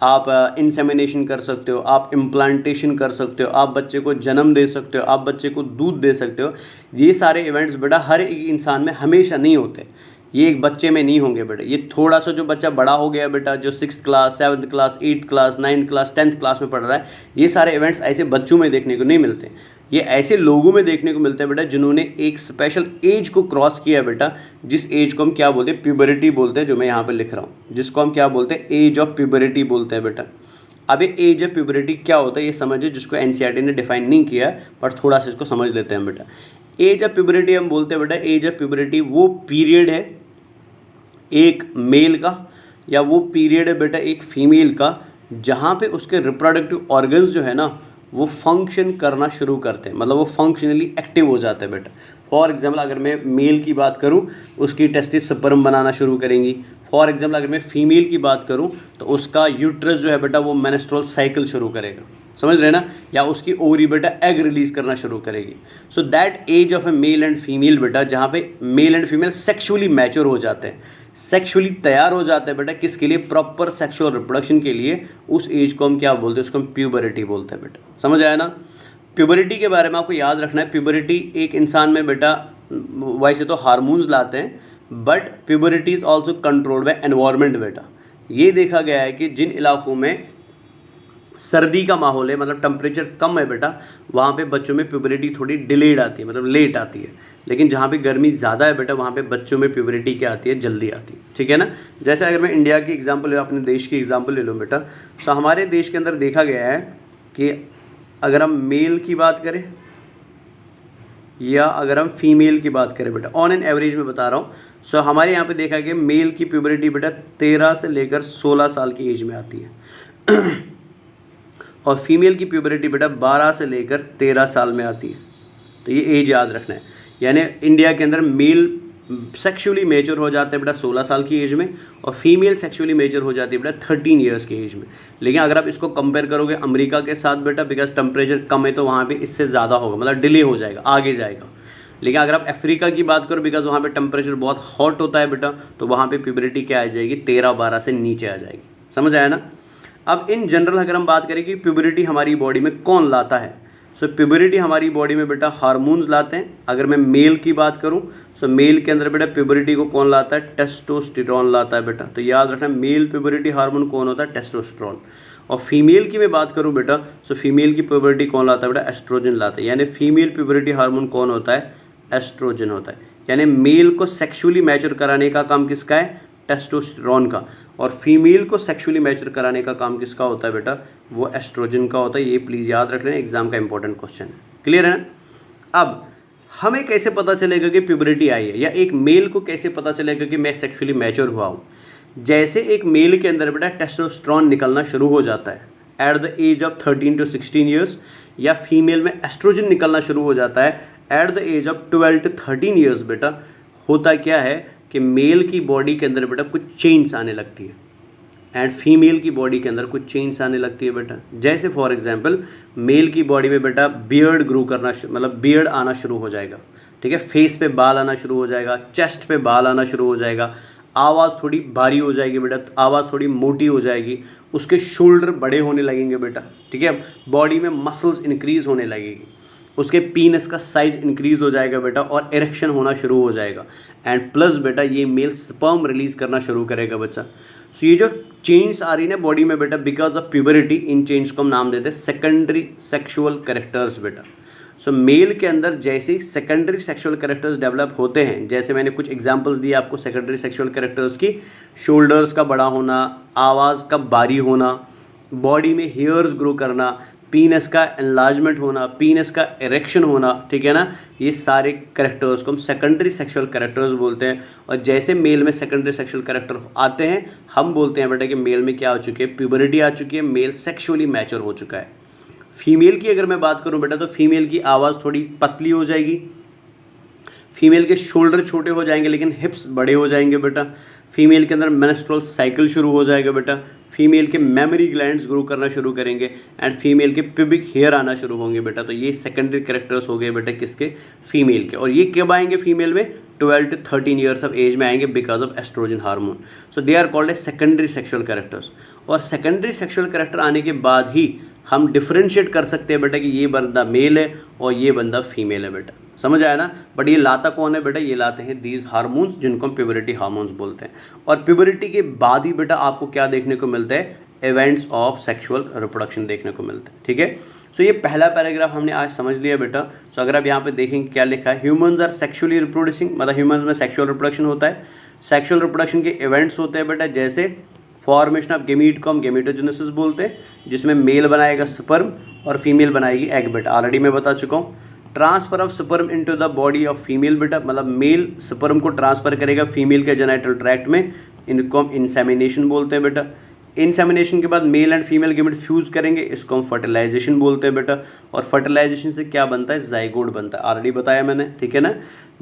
आप इंसेमिनेशन कर सकते हो, आप इम्प्लांटेशन कर सकते हो, आप बच्चे को जन्म दे सकते हो, आप बच्चे को दूध दे सकते हो। ये सारे इवेंट्स बेटा हर एक इंसान में हमेशा नहीं होते, ये एक बच्चे में नहीं होंगे बेटा। ये थोड़ा सा जो बच्चा बड़ा हो गया बेटा, जो 6th class 7th class 8th class 9th class 10th class में पढ़ रहा है, ये सारे इवेंट्स ऐसे बच्चों में देखने को नहीं मिलते, ये ऐसे लोगों में देखने को मिलते हैं बेटा जिन्होंने एक स्पेशल एज को क्रॉस किया है बेटा, जिस एज को हम क्या बोलते हैं, प्यूबरिटी बोलते हैं, जो मैं यहाँ पर लिख रहा हूँ, जिसको हम क्या बोलते हैं, एज ऑफ प्यूबरिटी बोलते हैं बेटा। अब ये एज ऑफ प्यूबरिटी क्या होता है ये समझिए, जिसको एनसीईआरटी ने डिफाइन नहीं किया है, पर थोड़ा सा इसको समझ लेते हैं बेटा। एज ऑफ प्यूबरिटी हम बोलते हैं बेटा, एज ऑफ प्यूबरिटी वो पीरियड है एक मेल का या वो पीरियड है बेटा एक फीमेल का, जहाँ पे उसके रिप्रोडक्टिव ऑर्गन्स जो है ना वो फंक्शन करना शुरू करते हैं, मतलब वो फंक्शनली एक्टिव हो जाते हैं बेटा। फॉर एग्जांपल अगर मैं मेल की बात करूँ, उसकी टेस्टिस स्पर्म बनाना शुरू करेंगी। फॉर एग्जांपल अगर मैं फीमेल की बात करूँ तो उसका यूट्रस जो है बेटा वो मेंस्ट्रुअल साइकिल शुरू करेगा, समझ रहे ना, या उसकी ओवरी बेटा एग रिलीज करना शुरू करेगी। So that age of a male and female बेटा, जहाँ पे male and female sexually mature हो जाते हैं, सेक्सुअली तैयार हो जाते हैं बेटा, किसके लिए, प्रॉपर सेक्सुअल रिप्रोडक्शन के लिए, उस एज को हम क्या बोलते हैं, उसको हम प्यूबरिटी बोलते हैं बेटा, समझ आया ना। प्यूबरिटी के बारे में आपको याद रखना है, प्यूबरिटी एक इंसान में बेटा वैसे तो हार्मोन्स लाते हैं, but puberty is also controlled by environment बेटा। ये देखा गया है कि जिन इलाकों में सर्दी का माहौल है, मतलब टेम्परेचर कम है बेटा, वहाँ पे बच्चों में प्यूबरिटी थोड़ी डिलेड आती है, मतलब लेट आती है। लेकिन जहाँ पे गर्मी ज़्यादा है बेटा, वहाँ पे बच्चों में प्यूबरिटी क्या आती है, जल्दी आती है, ठीक है ना। जैसे अगर मैं इंडिया की एग्जांपल ले, अपने देश की एग्जांपल ले लूँ बेटा, तो हमारे देश के अंदर देखा गया है कि अगर हम मेल की बात करें या अगर हम फीमेल की बात करें बेटा, ऑन एन एवरेज में बता रहा हूँ, सो हमारे यहाँ पे देखा गया मेल की प्यूबरिटी बेटा 13 से लेकर 16 साल की एज में आती है और फीमेल की प्यूबरिटी बेटा 12 से लेकर 13 साल में आती है। तो ये एज याद रखना है, यानी इंडिया के अंदर मेल सेक्सुअली मेच्योर हो जाते हैं बेटा 16 साल की एज में और फीमेल सेक्सुअली मेच्योर हो जाती है बेटा 13 ईयर्स की एज में। लेकिन अगर आप इसको कंपेयर करोगे अमेरिका के साथ बेटा, बिकॉज टेम्परेचर कम है तो वहाँ पे इससे ज़्यादा होगा, मतलब डिले हो जाएगा, आगे जाएगा। लेकिन अगर आप अफ्रीका की बात करो, बिकॉज वहाँ पे टेम्परेचर बहुत हॉट होता है बेटा, तो वहाँ पे प्यूबरिटी क्या आ जाएगी, 13-12 से नीचे आ जाएगी। समझ आया ना। अब इन जनरल अगर हम बात करें कि प्यूबरिटी हमारी बॉडी में कौन लाता है, सो प्यूबरिटी हमारी बॉडी में बेटा हार्मोन्स लाते हैं। अगर मैं मेल की बात करूं, सो मेल के अंदर बेटा प्यूबरिटी को कौन लाता है, टेस्टोस्टेरोन लाता है बेटा। तो याद रखना, मेल प्यूबरिटी हार्मोन कौन होता है, टेस्टोस्टेरोन। और फीमेल की मैं बात करूं बेटा, सो फीमेल की प्यूबरिटी कौन लाता है बेटा, एस्ट्रोजन लाता है। यानी फीमेल प्यूबरिटी हार्मोन कौन होता है, एस्ट्रोजन होता है। यानी मेल को सेक्सुअली मैच्योर कराने का काम किसका है, टेस्टोस्टेरोन का, और फीमेल को सेक्सुअली मैच्योर कराने का काम किसका होता है बेटा, वो एस्ट्रोजन का होता है। ये प्लीज़ याद रख लेना, एग्जाम का इंपॉर्टेंट क्वेश्चन है। क्लियर है ना। अब हमें कैसे पता चलेगा कि प्यूबरिटी आई है, या एक मेल को कैसे पता चलेगा कि मैं सेक्सुअली मैच्योर हुआ हूँ। जैसे एक मेल के अंदर बेटा टेस्टोस्टेरोन निकलना शुरू हो जाता है at the age of 13 to 16 years, या फीमेल में एस्ट्रोजन निकलना शुरू हो जाता है at the age of 12 to 13 years. बेटा होता क्या है कि मेल की बॉडी के अंदर बेटा कुछ चेंज आने लगती है, एंड फीमेल की बॉडी के अंदर कुछ चेंज आने लगती है बेटा। जैसे फॉर एग्जांपल मेल की बॉडी में बेटा बियर्ड ग्रो करना, मतलब बियर्ड आना शुरू हो जाएगा, ठीक है। फेस पे बाल आना शुरू हो जाएगा, चेस्ट पे बाल आना शुरू हो जाएगा, आवाज़ थोड़ी भारी हो जाएगी बेटा, आवाज़ थोड़ी मोटी हो जाएगी, उसके शोल्डर बड़े होने लगेंगे बेटा, ठीक है। बॉडी में मसल्स इंक्रीज होने लगेगी, उसके पीनस का साइज इंक्रीज हो जाएगा बेटा, और इरेक्शन होना शुरू हो जाएगा। एंड प्लस बेटा ये मेल स्पर्म रिलीज करना शुरू करेगा बच्चा। सो ये जो चेंज आ रही है ना बॉडी में बेटा, बिकॉज ऑफ प्यूबरिटी, इन चेंज को हम नाम देते हैं सेकेंडरी सेक्सुअल कैरेक्टर्स बेटा। सो मेल के अंदर जैसे ही सेकेंडरी सेक्सुअल कैरेक्टर्स डेवलप होते हैं, जैसे मैंने कुछ एग्जांपल्स दिए आपको सेकेंडरी सेक्सुअल कैरेक्टर्स की, शोल्डर्स का बड़ा होना, आवाज़ का भारी होना, बॉडी में हेयर्स ग्रो करना, पीनस का एनलार्जमेंट होना, पीनस का इरेक्शन होना, ठीक है ना। ये सारे कैरेक्टर्स को हम सेकेंडरी सेक्सुअल कैरेक्टर्स बोलते हैं। और जैसे मेल में सेकेंडरी सेक्सुअल कैरेक्टर आते हैं, हम बोलते हैं बेटा कि मेल में क्या हो चुकी है, प्यूबरिटी आ चुकी है, मेल सेक्सुअली मैच्योर हो चुका है। फीमेल की अगर मैं बात करूं बेटा, तो फीमेल की आवाज़ थोड़ी पतली हो जाएगी, फीमेल के शोल्डर छोटे हो जाएंगे लेकिन हिप्स बड़े हो जाएंगे बेटा। फीमेल के अंदर मेंस्ट्रुअल साइकिल शुरू हो जाएगा बेटा। फीमेल के मेमोरी ग्लैंड्स ग्रो करना शुरू करेंगे, एंड फीमेल के प्यूबिक हेयर आना शुरू होंगे बेटा। तो ये सेकेंडरी कैरेक्टर्स हो गए बेटा किसके, फीमेल के। और ये कब आएंगे फीमेल में, 12 to 13 ईयर्स ऑफ एज में आएंगे, because of oestrogen hormone. So they are called a secondary sexual characters. और सेकेंडरी सेक्सुअल कैरेक्टर आने के बाद ही हम डिफ्रेंशिएट कर सकते हैं बेटा कि ये बंदा मेल है और ये बंदा फीमेल है बेटा। समझ आया ना। बट ये लाता कौन है बेटा, ये लाते हैं दीज हार्मोन्स, जिनको हम प्यूबरिटी हार्मोन्स बोलते हैं। और प्यूबरिटी के बाद ही बेटा आपको क्या देखने को मिलता है, इवेंट्स ऑफ सेक्सुअल रिप्रोडक्शन देखने को मिलता है, ठीक है। सो ये पहला पैराग्राफ हमने आज समझ लिया बेटा। सो अगर आप यहाँ पे देखेंगे क्या लिखा है, ह्यूमंस आर सेक्सुअली रिप्रोड्यूसिंग, मतलब ह्यूमंस में सेक्सुअल रिप्रोडक्शन होता है। सेक्सुअल रिप्रोडक्शन के इवेंट्स होते हैं बेटा, जैसे फॉर्मेशन ऑफ गेमीट को हम गेमीटोजेनेसिस बोलते हैं, जिसमें मेल बनाएगा स्पर्म और फीमेल बनाएगी एग बेटा। ऑलरेडी मैं बता चुका हूँ। Transfer of sperm into the body of female बेटा, मतलब मेल स्पर्म को ट्रांसफर करेगा फीमेल के जेनिटल ट्रैक्ट में, इनको हम इंसेमिनेशन बोलते हैं बेटा। इंसेमिनेशन के बाद mail and female gamete fuse करेंगे, इसको हम फर्टिलाइजेशन बोलते हैं बेटा। और फर्टिलाइजेशन से क्या बनता है, जाइगोट बनता है, ऑलरेडी बताया मैंने, ठीक है ना।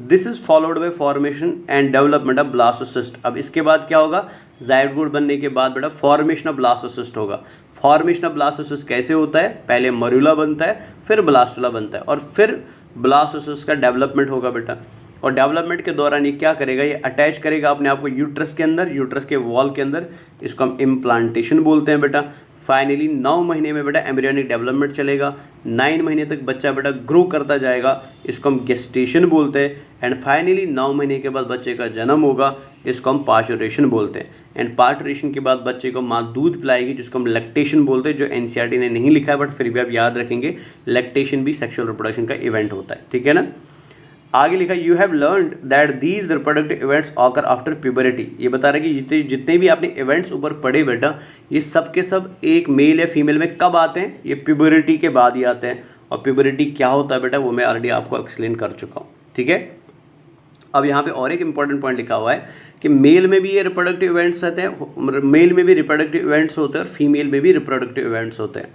This is followed by formation and development of blastocyst. अब इसके बाद क्या होगा, जाइगोट बनने के बाद बेटा फॉर्मेशन ऑफ ब्लास्टोसिस्ट होगा। फॉर्मेशन ऑफ ब्लास्टोसिस्ट कैसे होता है, पहले मरूला बनता है, फिर ब्लास्टुला बनता है, और फिर ब्लास्टोसिस्ट का डेवलपमेंट होगा बेटा। और डेवलपमेंट के दौरान ये क्या करेगा, ये अटैच करेगा अपने आप को यूट्रस के अंदर, यूट्रस के वॉल के अंदर, इसको हम इम्प्लांटेशन बोलते हैं बेटा। फाइनली 9 महीने में बेटा एम्ब्रियोनिक डेवलपमेंट चलेगा, 9 महीने तक बच्चा बेटा ग्रो करता जाएगा, इसको हम गेस्टेशन बोलते हैं। एंड फाइनली 9 महीने के बाद बच्चे का जन्म होगा, इसको हम पार्चुरेशन बोलते हैं। एंड पार्चुरेशन के बाद बच्चे को माँ दूध पिलाएगी, जिसको हम लैक्टेशन बोलते हैं, जो एनसीईआरटी ने नहीं लिखा है बट फिर भी आप याद रखेंगे, लैक्टेशन भी सेक्सुअल रिप्रोडक्शन का इवेंट होता है, ठीक है ना। आगे लिखा, you have learned that these reproductive events occur after puberty. ये बता रहा है कि जितने भी आपने इवेंट्स ऊपर पढ़े बेटा, ये सब के सब एक मेल या फीमेल में कब आते हैं, ये प्यूबरिटी के बाद ही आते हैं। और प्यूबरिटी क्या होता है बेटा, वो मैं ऑलरेडी आपको एक्सप्लेन कर चुका हूँ, ठीक है। अब यहाँ पे और एक इंपॉर्टेंट पॉइंट लिखा हुआ है कि मेल में भी ये रिप्रोडक्टिव इवेंट्स रहते हैं, मेल में भी रिप्रोडक्टिव इवेंट्स होते हैं और फीमेल में भी रिप्रोडक्टिव इवेंट्स होते हैं।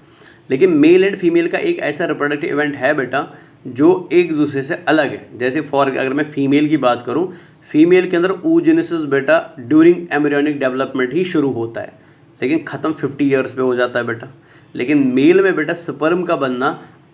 लेकिन मेल एंड फीमेल का एक ऐसा रिप्रोडक्टिव इवेंट है बेटा जो एक दूसरे से अलग है। जैसे अगर मैं फीमेल की बात करूं, फीमेल के अंदर oogenesis बेटा ड्यूरिंग एम्ब्रियोनिक डेवलपमेंट ही शुरू होता है, लेकिन ख़त्म 50 ईयर्स पे हो जाता है बेटा। लेकिन मेल में बेटा स्पर्म का बनना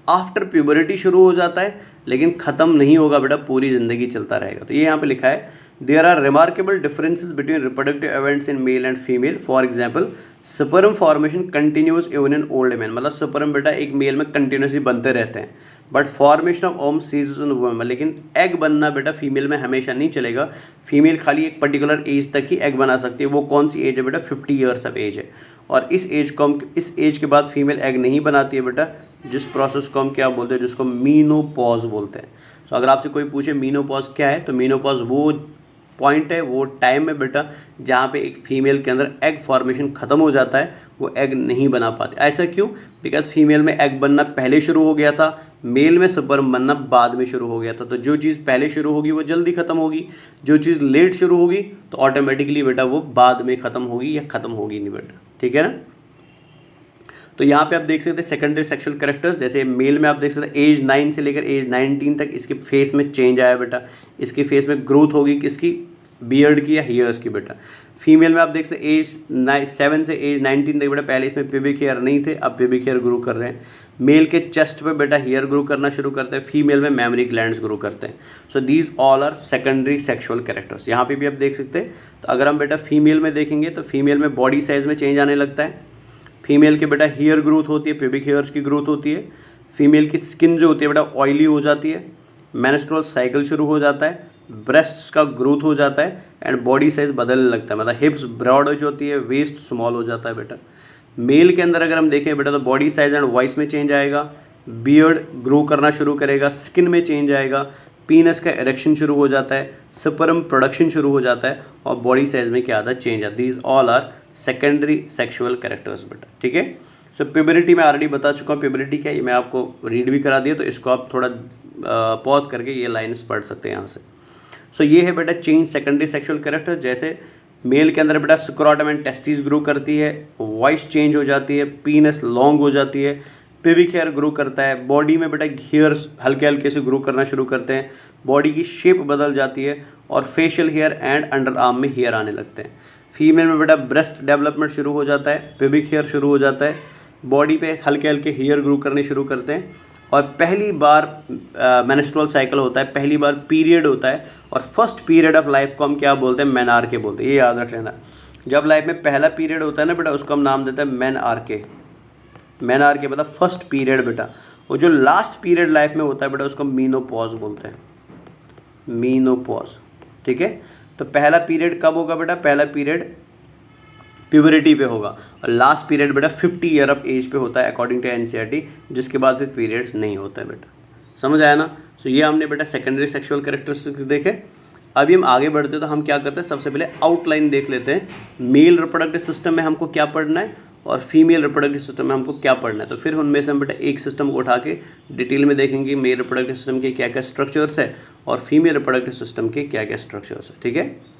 आफ्टर प्यूबरिटी शुरू हो जाता है, लेकिन ख़त्म नहीं होगा बेटा, पूरी ज़िंदगी चलता रहेगा। तो ये यहाँ पे लिखा है there are remarkable differences between reproductive events in male and female. For example sperm formation continues even in old man, मतलब स्पर्म बेटा एक मेल में कंटिन्यूसली बनते रहते हैं, but formation of ovum ceases in women, लेकिन एग बनना बेटा फीमेल में हमेशा नहीं चलेगा। फीमेल खाली एक पर्टिकुलर एज तक ही एग बना सकती है। वो कौन सी एज है बेटा? 50 ईयर्स ऑफ एज है, और इस एज को हम, इस एज के बाद फीमेल एग नहीं बनाती है बेटा, जिस प्रोसेस को हम क्या बोलते हैं, जिसको मीनोपॉज बोलते हैं। तो अगर आपसे कोई पूछे मीनोपॉज क्या है, तो मीनोपॉज वो पॉइंट है, वो टाइम है बेटा जहाँ पे एक फीमेल के अंदर एग फॉर्मेशन ख़त्म हो जाता है, वो एग नहीं बना पाते। ऐसा क्यों? बिकॉज फीमेल में एग बनना पहले शुरू हो गया था, मेल में स्पर्म बनना बाद में शुरू हो गया था। तो जो चीज़ पहले शुरू होगी वो जल्दी ख़त्म होगी, जो चीज़ लेट शुरू होगी तो ऑटोमेटिकली बेटा वो बाद में ख़त्म होगी या ख़त्म होगी नहीं बेटा, ठीक है ना। तो यहाँ पे आप देख सकते हैं सेकेंडरी सेक्सुअल कैरेक्टर्स, जैसे मेल में आप देख सकते हैं एज 9 से लेकर एज 19 तक इसके फेस में चेंज आया बेटा, इसके फेस में ग्रोथ होगी किसकी? बियर्ड की या हेयर्स की बेटा। फीमेल में आप देख सकते हैं एज 7 से एज 19 तक बेटा पहले इसमें प्यूबिक हेयर नहीं थे, अब प्यूबिक हेयर ग्रो कर रहे हैं। मेल के चेस्ट पे बेटा हेयर ग्रो करना शुरू करते हैं, फीमेल में मेमरी ग्लैंड्स ग्रो करते हैं। So these all are secondary sexual characters. यहाँ पे भी आप देख सकते हैं। तो अगर हम बेटा फीमेल में देखेंगे तो फीमेल में बॉडी साइज में चेंज आने लगता है, फीमेल के बेटा हेयर ग्रोथ होती है, प्यूबिक हेयर्स की ग्रोथ होती है, फीमेल की स्किन जो होती है बेटा ऑयली हो जाती है, मेंस्ट्रुअल साइकिल शुरू हो जाता है, ब्रेस्ट्स का ग्रोथ हो जाता है एंड बॉडी साइज बदलने लगता है, मतलब हिप्स ब्रॉड हो जाती है, वेस्ट स्मॉल हो जाता है बेटा। मेल के अंदर अगर हम देखें बेटा तो बॉडी साइज एंड वॉइस में चेंज आएगा, बियर्ड ग्रो करना शुरू करेगा, स्किन में चेंज आएगा, पीनस का इरेक्शन शुरू हो जाता है, स्पर्म प्रोडक्शन शुरू हो जाता है और बॉडी साइज में क्या आता है? चेंज आता है। These all are secondary sexual characters बेटा, ठीक है। सो प्यूबरिटी मैं ऑलरेडी बता चुका हूँ, प्यूबरिटी क्या है ये मैं आपको रीड भी करा दिया, तो इसको आप थोड़ा पॉज करके ये लाइन्स पढ़ सकते हैं यहाँ से। सो ये है बेटा चेंज सेकेंडरी सेक्सुअल कैरेक्टर। जैसे मेल के अंदर बेटा स्क्रोटम एंड टेस्टिस ग्रो करती है, वॉइस चेंज हो जाती है, पीनस लॉन्ग हो जाती है, प्यूबिक हेयर ग्रो करता है, बॉडी में बेटा हेयर्स हल्के हल्के से ग्रो करना शुरू करते हैं, बॉडी की शेप बदल जाती है और facial hair and underarm में हेयर आने लगते हैं। फीमेल में बेटा ब्रेस्ट डेवलपमेंट शुरू हो जाता है, प्यूबिक हेयर शुरू हो जाता है, बॉडी पे हल्के हल्के हेयर ग्रो करने शुरू करते हैं और पहली बार मेंस्ट्रुअल साइकिल होता है, पहली बार पीरियड होता है और फर्स्ट पीरियड ऑफ लाइफ को हम क्या बोलते हैं? मेनार्के बोलते हैं। ये याद रख लेना, जब लाइफ में पहला पीरियड होता है ना बेटा उसको हम नाम देते हैं मेनार्के। मेनार्के मतलब फर्स्ट पीरियड बेटा, और जो लास्ट पीरियड लाइफ में होता है बेटा उसको मीनोपॉज बोलते हैं, मीनोपॉज, ठीक है। तो पहला पीरियड कब होगा बेटा? पहला पीरियड प्यूबरिटी पे होगा और लास्ट पीरियड बेटा 50 ईयर ऑफ एज पे होता है अकॉर्डिंग टू एनसीईआरटी, जिसके बाद फिर पीरियड्स नहीं होता है बेटा। समझ आया ना? सो ये हमने बेटा सेकेंडरी सेक्सुअल कैरेक्टरिस्टिक्स देखे। अभी हम आगे बढ़ते हैं तो हम क्या करते हैं, सबसे पहले आउटलाइन देख लेते हैं, मेल रिप्रोडक्टिव सिस्टम में हमको क्या पढ़ना है और फीमेल रिप्रोडक्टिव सिस्टम में हमको क्या पढ़ना है। तो फिर उनमें से हम बेटा एक सिस्टम को उठा के डिटेल में देखेंगे मेल रिप्रोडक्टिव सिस्टम के क्या क्या स्ट्रक्चर्स है और फीमेल रिप्रोडक्टिव सिस्टम के क्या क्या स्ट्रक्चर्स है, ठीक है।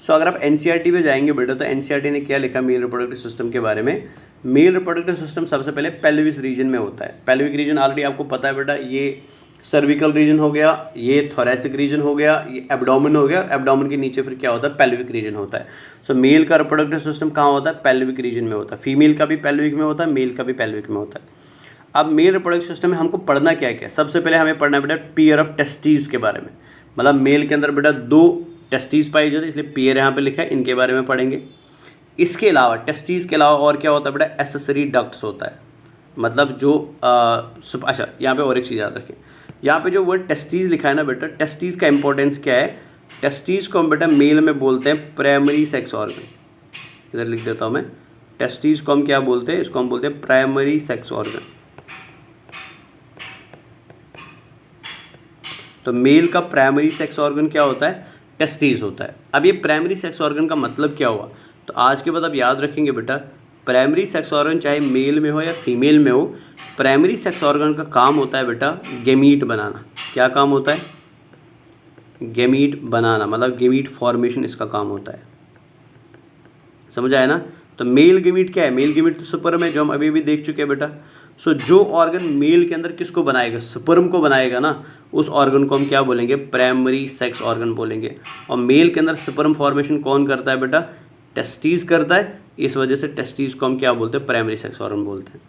सो अगर आप एनसीईआरटी पे जाएंगे बेटा तो एनसीईआरटी ने क्या लिखा मेल रिप्रोडक्टिव सिस्टम के बारे में। मेल रिप्रोडक्टिव सिस्टम सबसे पहले पेल्विक रीजन में होता है। पेल्विक रीजन ऑलरेडी आपको पता है बेटा, ये सर्विकल रीजन हो गया, ये थोरेसिक रीजन हो गया, ये एब्डोमेन हो गया और एब्डोमेन के नीचे फिर क्या होता है? पेल्विक रीजन होता है। सो मेल का रिप्रोडक्टिव सिस्टम कहाँ होता है? पेल्विक रीजन में होता है। फीमेल का भी पेल्विक में होता है, मेल का भी पेल्विक में होता है। अब मेल रिप्रोडक्टिव सिस्टम में हमको पढ़ना क्या क्या? सबसे पहले हमें पढ़ना है बेटा पेयर ऑफ टेस्टिस के बारे में, मतलब मेल के अंदर बेटा 2 टेस्टिस पाई जाती है, इसलिए पेयर यहाँ पे लिखा है, इनके बारे में पढ़ेंगे। इसके अलावा टेस्टिस के अलावा और क्या होता है बेटा? एसेसरी डक्ट्स होता है, मतलब जो अच्छा यहाँ पे और एक चीज़ याद रखें, यहाँ पे जो वर्ड टेस्टिस लिखा है ना बेटा, टेस्टिस का इंपॉर्टेंस क्या है? टेस्टिस को हम बेटा मेल में बोलते हैं प्राइमरी सेक्स ऑर्गन। इधर लिख देता हूँ मैं, टेस्टिस को हम क्या बोलते हैं? इसको हम बोलते हैं प्राइमरी सेक्स ऑर्गन। तो मेल का प्राइमरी सेक्स ऑर्गन क्या होता है? टेस्टिस होता है। अब ये प्राइमरी सेक्स ऑर्गन का मतलब क्या हुआ? तो आज के बाद आप याद रखेंगे बेटा, प्राइमरी सेक्स ऑर्गन चाहे मेल में हो या फीमेल में हो, प्राइमरी सेक्स ऑर्गन का काम होता है बेटा गेमीट बनाना। क्या काम होता है? गेमीट बनाना, मतलब गेमीट फॉर्मेशन इसका काम होता है। समझ आया ना? तो मेल गेमीट क्या है? मेल गेमीट तो स्पर्म है, जो हम अभी भी देख चुके हैं बेटा। सो जो ऑर्गन मेल के अंदर किसको बनाएगा? स्पर्म को बनाएगा ना, उस ऑर्गन को हम क्या बोलेंगे? प्राइमरी सेक्स ऑर्गन बोलेंगे। और मेल के अंदर स्पर्म फॉर्मेशन कौन करता है बेटा? टेस्टिस करता है। इस वजह से टेस्टिस को हम क्या बोलते हैं? प्राइमरी सेक्स ऑर्गन बोलते हैं।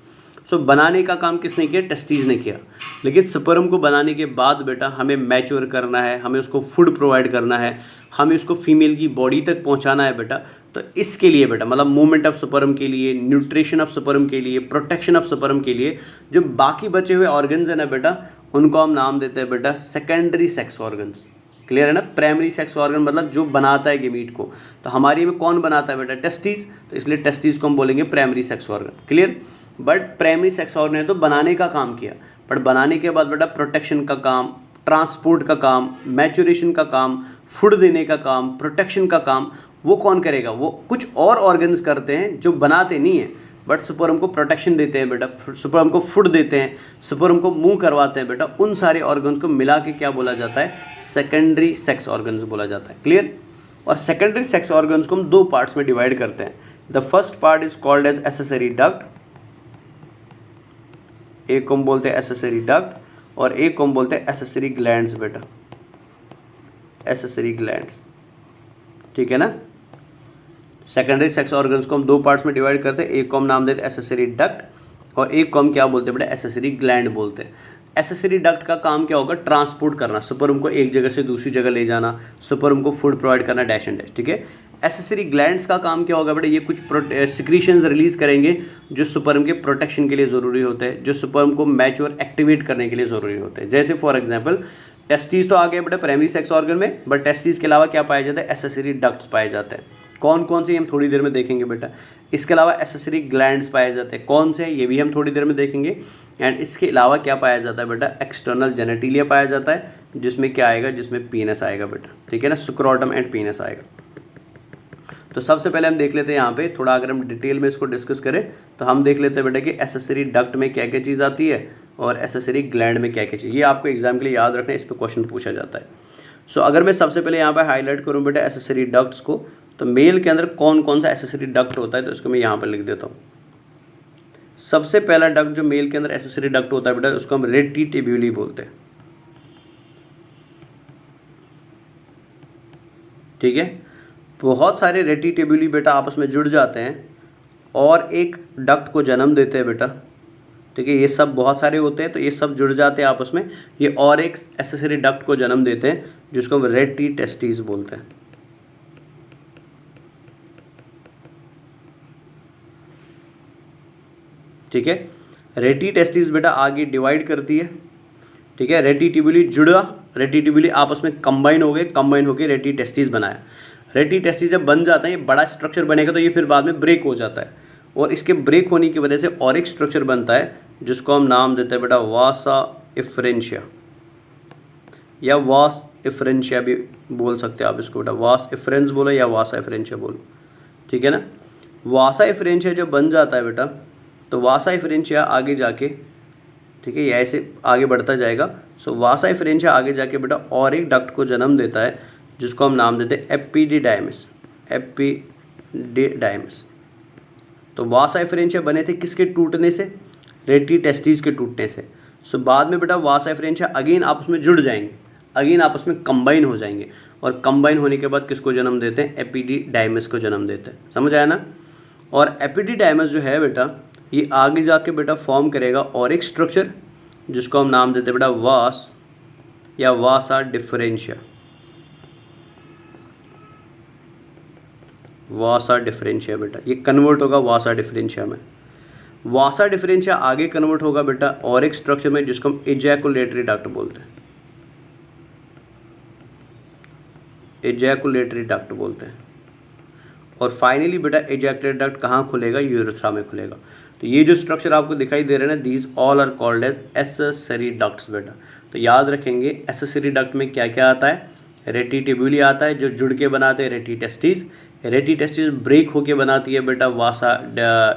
सो बनाने का काम किसने किया? टेस्टिस ने किया। लेकिन स्पर्म को बनाने के बाद बेटा हमें मैच्योर करना है, हमें उसको फूड प्रोवाइड करना है, हमें उसको फीमेल की बॉडी तक पहुंचाना है बेटा। तो इसके लिए बेटा मतलब मूवमेंट ऑफ स्पर्म के लिए, न्यूट्रिशन ऑफ स्पर्म के लिए, प्रोटेक्शन ऑफ स्पर्म के लिए जो बाकी बचे हुए ऑर्गन्स हैं ना बेटा, उनको हम नाम देते हैं बेटा सेकेंडरी सेक्स ऑर्गन्स। क्लियर है ना? प्राइमरी सेक्स ऑर्गन मतलब जो बनाता है गेमीट को, तो हमारी में कौन बनाता है बेटा? टेस्टिस। तो इसलिए टेस्टिस को हम बोलेंगे primary sex organ. Clear? But primary sex organ ने तो बनाने का काम किया, बट बनाने के बाद बेटा प्रोटेक्शन का काम, ट्रांसपोर्ट का काम, मैच्योरेशन का काम, फूड देने का काम, प्रोटेक्शन का काम वो कौन करेगा? वो कुछ और ऑर्गन्स करते हैं जो बनाते नहीं हैं, बट स्पर्म को प्रोटेक्शन देते हैं बेटा, स्पर्म को फूड देते हैं, स्पर्म को मूव करवाते हैं बेटा। उन सारे ऑर्गन्स को मिला के क्या बोला जाता है? सेकेंडरी सेक्स ऑर्गन्स बोला जाता है। क्लियर? और सेकेंडरी सेक्स ऑर्गन्स को हम दो पार्ट्स में डिवाइड करते हैं। The first part is called as accessory duct, एक को हम बोलते हैं एसेसरी डक्ट और एक को हम बोलते हैं एसेसरी ग्लैंड्स बेटा, एसेसरी ग्लैंड्स। ठीक है ना? सेकेंडरी सेक्स ऑर्गन्स को हम दो पार्ट्स में डिवाइड करते हैं, एक को हम नाम देते हैं एसेसरी डक्ट और एक को हम क्या बोलते हैं बेटा? एसेसरी ग्लैंड बोलते हैं। एसेसरी डक्ट का काम क्या होगा? ट्रांसपोर्ट करना, स्पर्म को एक जगह से दूसरी जगह ले जाना, स्पर्म को फूड प्रोवाइड करना, डैश एंड डैश। ठीक है? एसेसरी ग्लैंड्स का काम क्या होगा बेटा? ये कुछ सिक्रीशंस रिलीज करेंगे जो स्पर्म के प्रोटेक्शन के लिए ज़रूरी होते हैं, जो स्पर्म को मैच्योर एक्टिवेट करने के लिए ज़रूरी होते हैं। जैसे फॉर एग्जांपल टेस्टिस तो आ गए बेटा प्राइमरी सेक्स ऑर्गन में, बट टेस्टिस के अलावा क्या पाया जाता है? एसेसरी डक्ट्स पाए जाते हैं। कौन कौन से हम थोड़ी देर में देखेंगे बेटा। इसके अलावा एसेसरी ग्लैंड्स पाए जाते हैं, कौन से ये भी हम थोड़ी देर में देखेंगे। एंड इसके अलावा क्या पाया जाता है बेटा? एक्सटर्नल जेनेटिलिया पाया जाता है, जिसमें क्या आएगा? जिसमें पीनस आएगा बेटा। ठीक है ना? स्क्रोटम एंड पीनस आएगा। तो सबसे पहले हम देख लेते हैं यहाँ पे थोड़ा, अगर हम डिटेल में इसको डिस्कस करें तो हम देख लेते हैं बेटा कि एसेसरी डक्ट में क्या क्या चीज़ आती है और एसेसरी ग्लैंड में क्या क्या चीज़। ये आपको एग्जाम के लिए याद रखना है, इस पर क्वेश्चन पूछा जाता है। सो अगर मैं सबसे पहले यहाँ पे हाईलाइट करूँ बेटा एसेसरी डक्ट्स को, तो मेल के अंदर कौन कौन सा एसेसरी डक्ट होता है, तो इसको मैं यहाँ पर लिख देता हूँ। सबसे पहला डक्ट जो मेल के अंदर एसेसरी डक्ट होता है बेटा, उसको हम रेटिटिब्यूली बोलते हैं। ठीक है? बहुत सारे रेटिटिब्यूली बेटा आपस में जुड़ जाते हैं और एक डक्ट को जन्म देते हैं बेटा। ठीक है? ये सब बहुत सारे होते हैं, तो ये सब जुड़ जाते हैं आपस में, ये और एक एसेसरी डक्ट को जन्म देते हैं जिसको हम रेटिटेस्टिस बोलते हैं। ठीक है? रेटिटेस्टिस बेटा आगे डिवाइड करती है। ठीक है? रेटिटिब्यूली जुड़ा, रेटिटिब्यूली आपस में कंबाइन हो गए, कंबाइन होकर रेटिटेस्टिस बनाया। रेटिटेस्टिस जब बन जाता है, ये बड़ा स्ट्रक्चर बनेगा, तो ये फिर बाद में ब्रेक हो जाता है और इसके ब्रेक होने की वजह से और एक स्ट्रक्चर बनता है जिसको हम नाम देते हैं बेटा वासा इफ्रेंशिया, या वास इफ्रेंशिया भी बोल सकते हैं आप इसको बेटा। वास इफ्रेंस बोलो या वासा इफ्रेंशिया बोलो। ठीक है ना? वासा इफ्रेंशिया जब बन जाता है बेटा, तो वासा इफ्रेंशिया आगे जाके, ठीक है, ये ऐसे आगे बढ़ता जाएगा। सो वासा इफ्रेंशिया आगे जाके बेटा और एक डक्ट को जन्म देता है जिसको हम नाम देते हैं एपिडिडाइमिस, एपिडिडाइमिस। तो वासा इफ्रेंशिया बने थे किसके टूटने से? रेटिटेस्टिस के टूटने से। सो बाद में बेटा वासा इफ्रेंशिया अगेन आपस में जुड़ जाएंगे, अगेन आपस में कंबाइन हो जाएंगे और कंबाइन होने के बाद किसको जन्म देते हैं? एपिडिडाइमिस को जन्म देते हैं। समझ आया ना? और एपिडिडाइमिस जो है बेटा, ये आगे जाके बेटा फॉर्म करेगा और एक स्ट्रक्चर जिसको हम नाम देते हैं बेटा वास या वासा डिफरेंशिया, वासा डिफरेंशिया बेटा। ये कन्वर्ट होगा वासा डिफरेंशिया में। वासा डिफरेंशिया आगे कन्वर्ट होगा बेटा और एक स्ट्रक्चर में जिसको हम इजैकुलेटरी डक्ट बोलते हैं, इजैकुलेटरी डक्ट बोलते हैं। और फाइनली बेटा इजैकुलेटरी डक्ट कहाँ खुलेगा? यूरेथ्रा में खुलेगा। तो ये जो स्ट्रक्चर आपको दिखाई दे रहे हैं ना, these all are called as accessory ducts बेटा। तो याद रखेंगे एसेसरी डक्ट में क्या क्या आता है? रेटिटिब्यूली आता है जो जुड़ के बनाते हैं रेटिटेस्टिस, रेटिटेस्टिस ब्रेक होके बनाती है बेटा वासा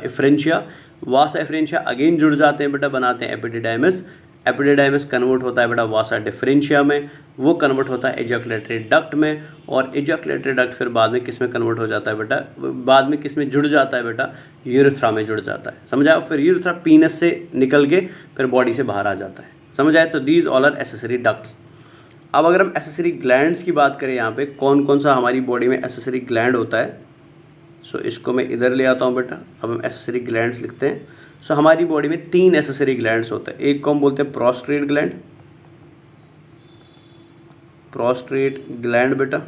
इफ्रेंशिया, वासा इफ्रेंशिया अगेन जुड़ जाते हैं बेटा, बनाते हैं एपिडिडाइमिस, एपिडिडाइमिस कन्वर्ट होता है बेटा वासा डिफरेंशिया में, वो कन्वर्ट होता है इजैकुलेटरी डक्ट में, और इजैकुलेटरी डक्ट फिर बाद में किस में कन्वर्ट हो जाता है बेटा? बाद में किस में जुड़ जाता है बेटा? यूरेथ्रा में जुड़ जाता है। समझ आया? फिर यूरेथ्रा पीनस से निकल के फिर बॉडी से बाहर आ जाता है। समझ आया? तो these all are accessory ducts. अब अगर हम एसेसरी ग्लैंड्स की बात करें, यहाँ पे कौन कौन सा हमारी बॉडी में एसेसरी ग्लैंड होता है, सो इसको मैं इधर ले आता हूँ बेटा। अब हम एसेसरी ग्लैंड्स लिखते हैं। सो हमारी बॉडी में 3 एसेसरी ग्लैंड्स होते हैं। एक को हम बोलते हैं प्रोस्टेट ग्लैंड, प्रोस्टेट ग्लैंड बेटा।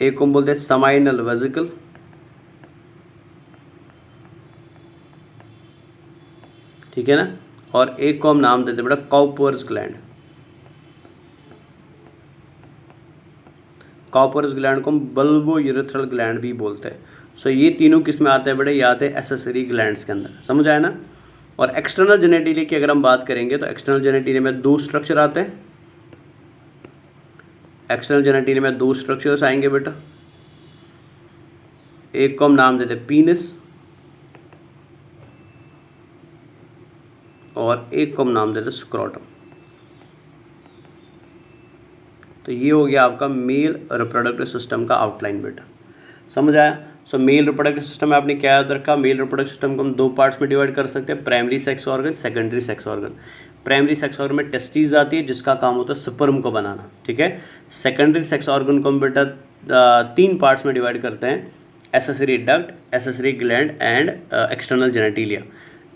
एक को हम बोलते हैं समाइनल वेसिकल, ठीक है ना। और एक को हम नाम देते हैं बेटा काउपर्स ग्लैंड। काउपर्स ग्लैंड को हम बल्बो यूरेथ्रल ग्लैंड भी बोलते हैं। सो ये तीनों किस में आते हैं बेटा, ये आते हैं एसेसरी ग्लैंड्स के अंदर, समझ आया ना। और एक्सटर्नल जेनेटिलिया की अगर हम बात करेंगे तो एक्सटर्नल जेनेटिलिया में 2 स्ट्रक्चर आते हैं। एक्सटर्नल जेनेटिलिया में 2 स्ट्रक्चर्स आएंगे बेटा। एक को हम नाम देते हैं पीनिस और एक को हम नाम देते हैं स्क्रोटम। तो ये हो गया आपका मेल रिप्रोडक्टिव सिस्टम का आउटलाइन बेटा, समझ आया। सो मेल रिप्रोडक्टिव सिस्टम में आपने क्या याद रखा, मेल रिप्रोडक्टिव सिस्टम को हम 2 पार्ट्स में डिवाइड कर सकते हैं, primary sex organ, secondary sex organ. Primary sex organ में टेस्टिस आती है जिसका काम होता है स्पर्म को बनाना, ठीक है। सेकेंडरी सेक्स ऑर्गन को हम बेटा 3 पार्ट्स में डिवाइड करते हैं, accessory duct, accessory gland and external genitalia.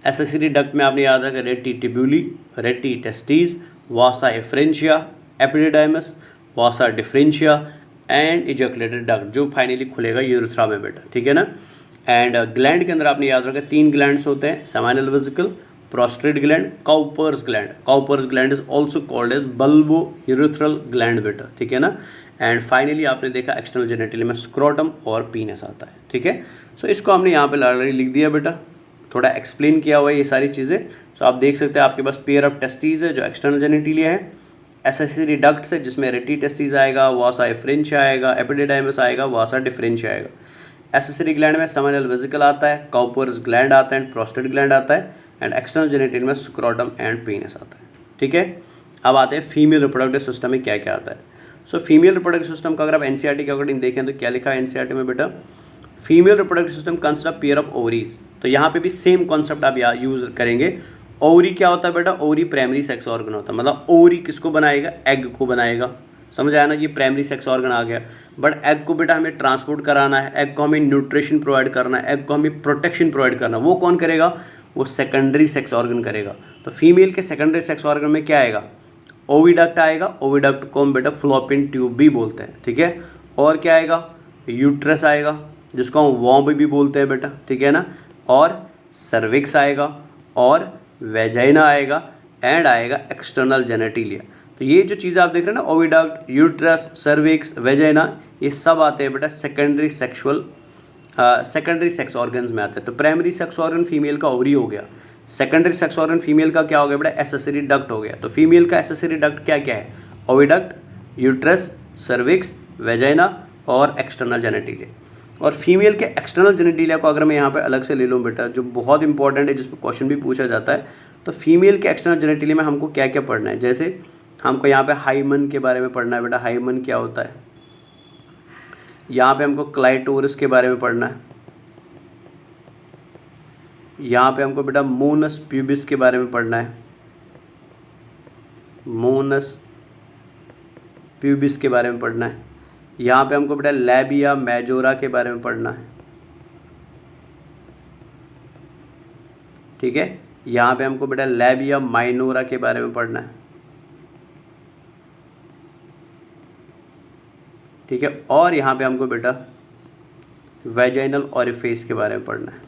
Accessory duct में आपने याद रखा रेटी टिब्यूली, रेटी testis, Vasa efferentia, epididymis, Vasa differentia and ejaculated duct जो फाइनली खुलेगा यूरेथ्रा में बेटा, ठीक है ना। एंड ग्लैंड के अंदर आपने याद रखा 3 ग्लैंड्स होते हैं, seminal vesicle, prostate gland, Cowper's gland. Cowper's gland is also called as bulbourethral gland बेटा, ठीक है ना। एंड फाइनली आपने देखा एक्सटर्नल जेनेटिलिया में स्क्रोटम और पीनस आता है, ठीक है। सो इसको हमने यहाँ पे ऑलरेडी लिख दिया बेटा, थोड़ा एक्सप्लेन किया हुआ है ये सारी चीज़ें। सो आप देख सकते हैं आपके पास पेयर ऑफ टेस्टिस है जो एक्सटर्नल जेनेटिलिया है, एसेसरी डक्ट्स है जिसमें रेटी टेस्टिस आएगा, वासा एफ्रेंशिया आएगा, एपिडिडाइमस आएगा, वासा डिफरेंशिया आएगा। एसेसरी ग्लैंड में सेमिनल वेसिकल आता है, काउपर्स ग्लैंड आता है एंड प्रोस्टेट ग्लैंड आता है एंड एक्सटर्नल जेनेटिलिया में स्क्रोटम एंड पीनस आता है, ठीक है। अब आते हैं फीमेल रिप्रोडक्टिव सिस्टम में क्या क्या आता है। सो फीमेल रिप्रोडक्टिव सिस्टम का अगर आप एनसीईआरटी के अकॉर्डिंग देखें तो क्या लिखा है एनसीईआरटी में बेटा, female reproductive system consist of pair of ovaries. तो यहाँ पे भी सेम कॉन्सेप्ट आप यूज करेंगे। ओवरी क्या होता है बेटा, ओवरी प्राइमरी सेक्स ऑर्गन होता है, मतलब ओवरी किसको बनाएगा, एग को बनाएगा, समझ आया ना। ये प्राइमरी सेक्स ऑर्गन आ गया, बट एग को बेटा हमें ट्रांसपोर्ट कराना है, एग को हमें न्यूट्रिशन प्रोवाइड करना है, एग को हमें प्रोटेक्शन प्रोवाइड करना है, वो कौन करेगा, वो सेकेंडरी सेक्स ऑर्गन करेगा। तो फीमेल के सेकेंडरी सेक्स ऑर्गन में क्या आएगा, ओविडक्ट आएगा, ओविडक्ट को हम बेटा फ्लोपियन ट्यूब भी बोलते हैं, ठीक है। और क्या आएगा, यूट्रस आएगा जिसको हम वॉम्ब भी बोलते हैं बेटा, ठीक है ना। और सर्विक्स आएगा और वेजाइना आएगा एंड आएगा एक्सटर्नल जेनेटिलिया। तो ये जो चीज़ें आप देख रहे हैं ना, ओविडक्ट, यूट्रस, सर्विक्स, वेजाइना, ये सब आते हैं बेटा सेकेंडरी सेक्स ऑर्गन्स में आते हैं। तो प्राइमरी सेक्स ऑर्गन फीमेल का ओवरी हो गया, सेकेंडरी सेक्स ऑर्गन फीमेल का क्या हो गया बेटा, एसेसरी डक्ट हो गया। तो फीमेल का एसेसरी डक्ट क्या क्या है, ओविडक्ट, यूट्रस, सर्विक्स, वेजाइना और एक्सटर्नल जेनेटिलिया। और फीमेल के एक्सटर्नल जेनेटिलिया को अगर मैं यहाँ पे अलग से ले लूँ बेटा, जो बहुत इंपॉर्टेंट है, जिस पर क्वेश्चन भी पूछा जाता है, तो फीमेल के एक्सटर्नल जेनेटिलिया में हमको क्या क्या पढ़ना है। जैसे हमको यहाँ पे हाइमन के बारे में पढ़ना है बेटा, हाइमन क्या होता है। यहाँ पे हमको क्लाइटोरस के बारे में पढ़ना है। यहाँ पे हमको बेटा मोनस प्यूबिस के बारे में पढ़ना है, मोनस प्यूबिस के बारे में पढ़ना है। यहाँ पे हमको बेटा लैबिया मेजोरा के बारे में पढ़ना है, ठीक है। यहाँ पे हमको बेटा लैबिया माइनोरा के बारे में पढ़ना है, ठीक है। और यहाँ पे हमको बेटा वेजाइनल ओरिफिस के बारे में पढ़ना है।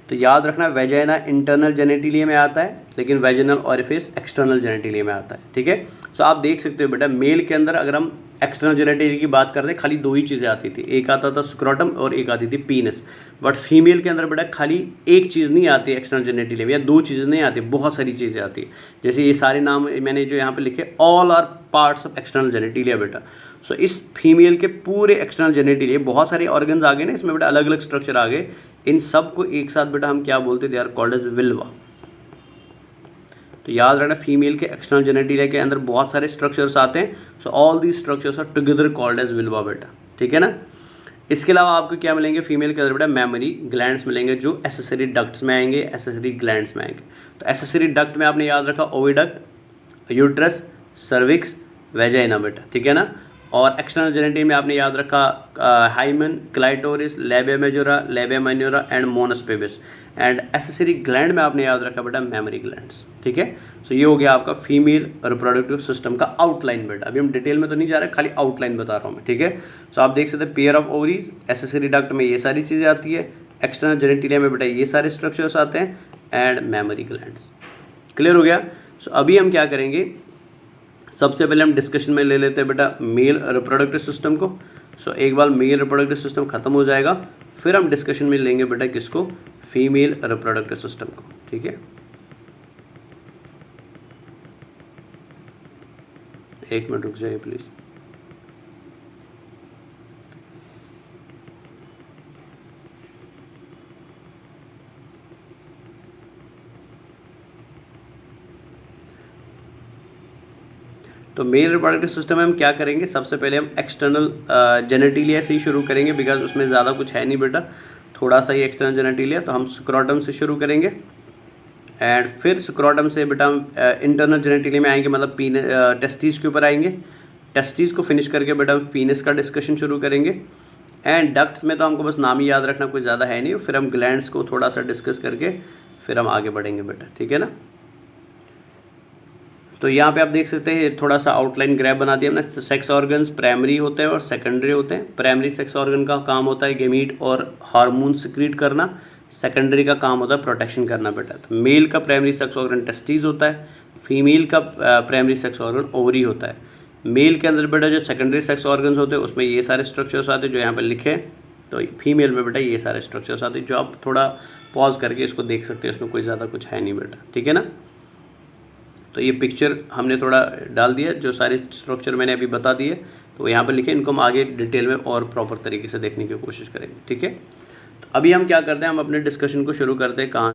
तो याद रखना वेजाइना इंटरनल जेनेटिलिया में आता है, लेकिन वेजाइनल ओरिफिस एक्सटर्नल जेनेटिलिया में आता है, ठीक है। सो आप देख सकते हो बेटा मेल के अंदर अगर हम एक्सटर्नल जेनेटिलिया की बात करते हैं, खाली 2 ही चीज़ें आती थी, एक आता था स्क्रोटम और एक आती थी पीनस। बट फीमेल के अंदर बेटा खाली एक चीज़ नहीं आती एक्सटर्नल जेनेटिलिया में, या 2 चीज़ें नहीं आती, बहुत सारी चीज़ें आती है। जैसे ये सारे नाम मैंने जो यहाँ पे लिखे, all are parts of external genitalia बेटा। सो इस फीमेल के पूरे एक्सटर्नल जेनेटिलिया बहुत सारे ऑर्गन्स आ गए ना, इसमें बेटा अलग अलग स्ट्रक्चर आ गए, इन सब को एक साथ बेटा हम क्या बोलते हैं, दे आर कॉल्ड एज विल्वा। तो याद रखना फीमेल के एक्सटर्नल जेनेटिलिया के अंदर बहुत सारे स्ट्रक्चर्स आते हैं। So all the structures are together called as vulva बेटा, ठीक है ना। इसके अलावा आपको क्या मिलेंगे फीमेल के अंदर बेटा, मेमोरी ग्लैंड्स मिलेंगे जो एसेसरी डक्ट्स में आएंगे, एसेसरी ग्लैंड्स में आएंगे। तो एसेसरी डक्ट में आपने याद रखा ओविडक्ट, यूट्रस, सर्विक्स, वेजाइना बेटा, ठीक है ना। और एक्सटर्नल जेनिटल में आपने याद रखा hymen, clitoris, labia majora, labia minora and mons pubis. And accessory gland में आपने याद रखा बेटा मेमोरी ग्लैंड्स। ठीक है, सो ये हो गया आपका फीमेल रिप्रोडक्टिव सिस्टम का आउटलाइन बेटा। अभी हम डिटेल में तो नहीं जा रहे, खाली आउटलाइन बता रहा हूँ मैं। ठीक है, सो आप देख सकते हैं pair of ovaries, accessory duct में ये सारी चीज़ें आती है, एक्सटर्नल जेनिटलिया में बेटा ये सारे स्ट्रक्चर्स आते हैं एंड मेमोरी ग्लैंड्स। क्लियर हो गया। सो अभी हम क्या करेंगे, सबसे पहले हम डिस्कशन में ले लेते हैं बेटा मेल रिप्रोडक्टिव सिस्टम को। सो एक बार मेल रिप्रोडक्टिव सिस्टम खत्म हो जाएगा, फिर हम डिस्कशन में लेंगे बेटा किसको, फीमेल रिप्रोडक्टिव सिस्टम को। ठीक है, एक मिनट रुक जाइए प्लीज़। तो मेल रिप्रोडक्टिव सिस्टम में हम क्या करेंगे, सबसे पहले हम एक्सटर्नल जेनेटिलिया से ही शुरू करेंगे, बिकॉज उसमें ज़्यादा कुछ है नहीं बेटा, थोड़ा सा ही एक्सटर्नल जेनेटिलिया। तो हम स्क्रोटम से शुरू करेंगे एंड फिर स्क्रोटम से बेटा हम इंटरनल जेनेटिलिया में आएंगे, मतलब टेस्टिस के ऊपर आएंगे। टेस्टिस को फिनिश करके बेटा हम पीनस का डिस्कशन शुरू करेंगे। एंड डक्ट्स में तो हमको बस नाम ही याद रखना, कोई ज़्यादा है नहीं। फिर हम ग्लैंड्स को थोड़ा सा डिस्कस करके फिर हम आगे बढ़ेंगे बेटा। ठीक है ना। तो यहाँ पे आप देख सकते हैं थोड़ा सा आउटलाइन ग्रैफ बना दिया हमने। सेक्स ऑर्गन्स प्राइमरी होते हैं और सेकेंडरी होते हैं। प्राइमरी सेक्स ऑर्गन का काम होता है गेमीट और हार्मोन सिक्रीट करना, सेकेंडरी का काम होता है प्रोटेक्शन करना बेटा। तो मेल का प्राइमरी सेक्स ऑर्गन टेस्टिस होता है, फीमेल का प्राइमरी सेक्स ऑर्गन ओवरी होता है। मेल के अंदर बेटा जो सेकेंडरी सेक्स ऑर्गन्स होते हैं उसमें ये सारे स्ट्रक्चर्स आते हैं जो यहाँ पर लिखे हैं। तो फीमेल में बेटा ये सारे स्ट्रक्चर्स आते हैं, जो आप थोड़ा पॉज करके इसको देख सकते हैं, इसमें कोई ज़्यादा कुछ है नहीं बेटा। ठीक है ना। तो ये पिक्चर हमने थोड़ा डाल दिया, जो सारे स्ट्रक्चर मैंने अभी बता दिए तो यहाँ पर लिखे, इनको हम आगे डिटेल में और प्रॉपर तरीके से देखने की कोशिश करेंगे। ठीक है, तो अभी हम क्या करते हैं, हम अपने डिस्कशन को शुरू करते हैं कहाँ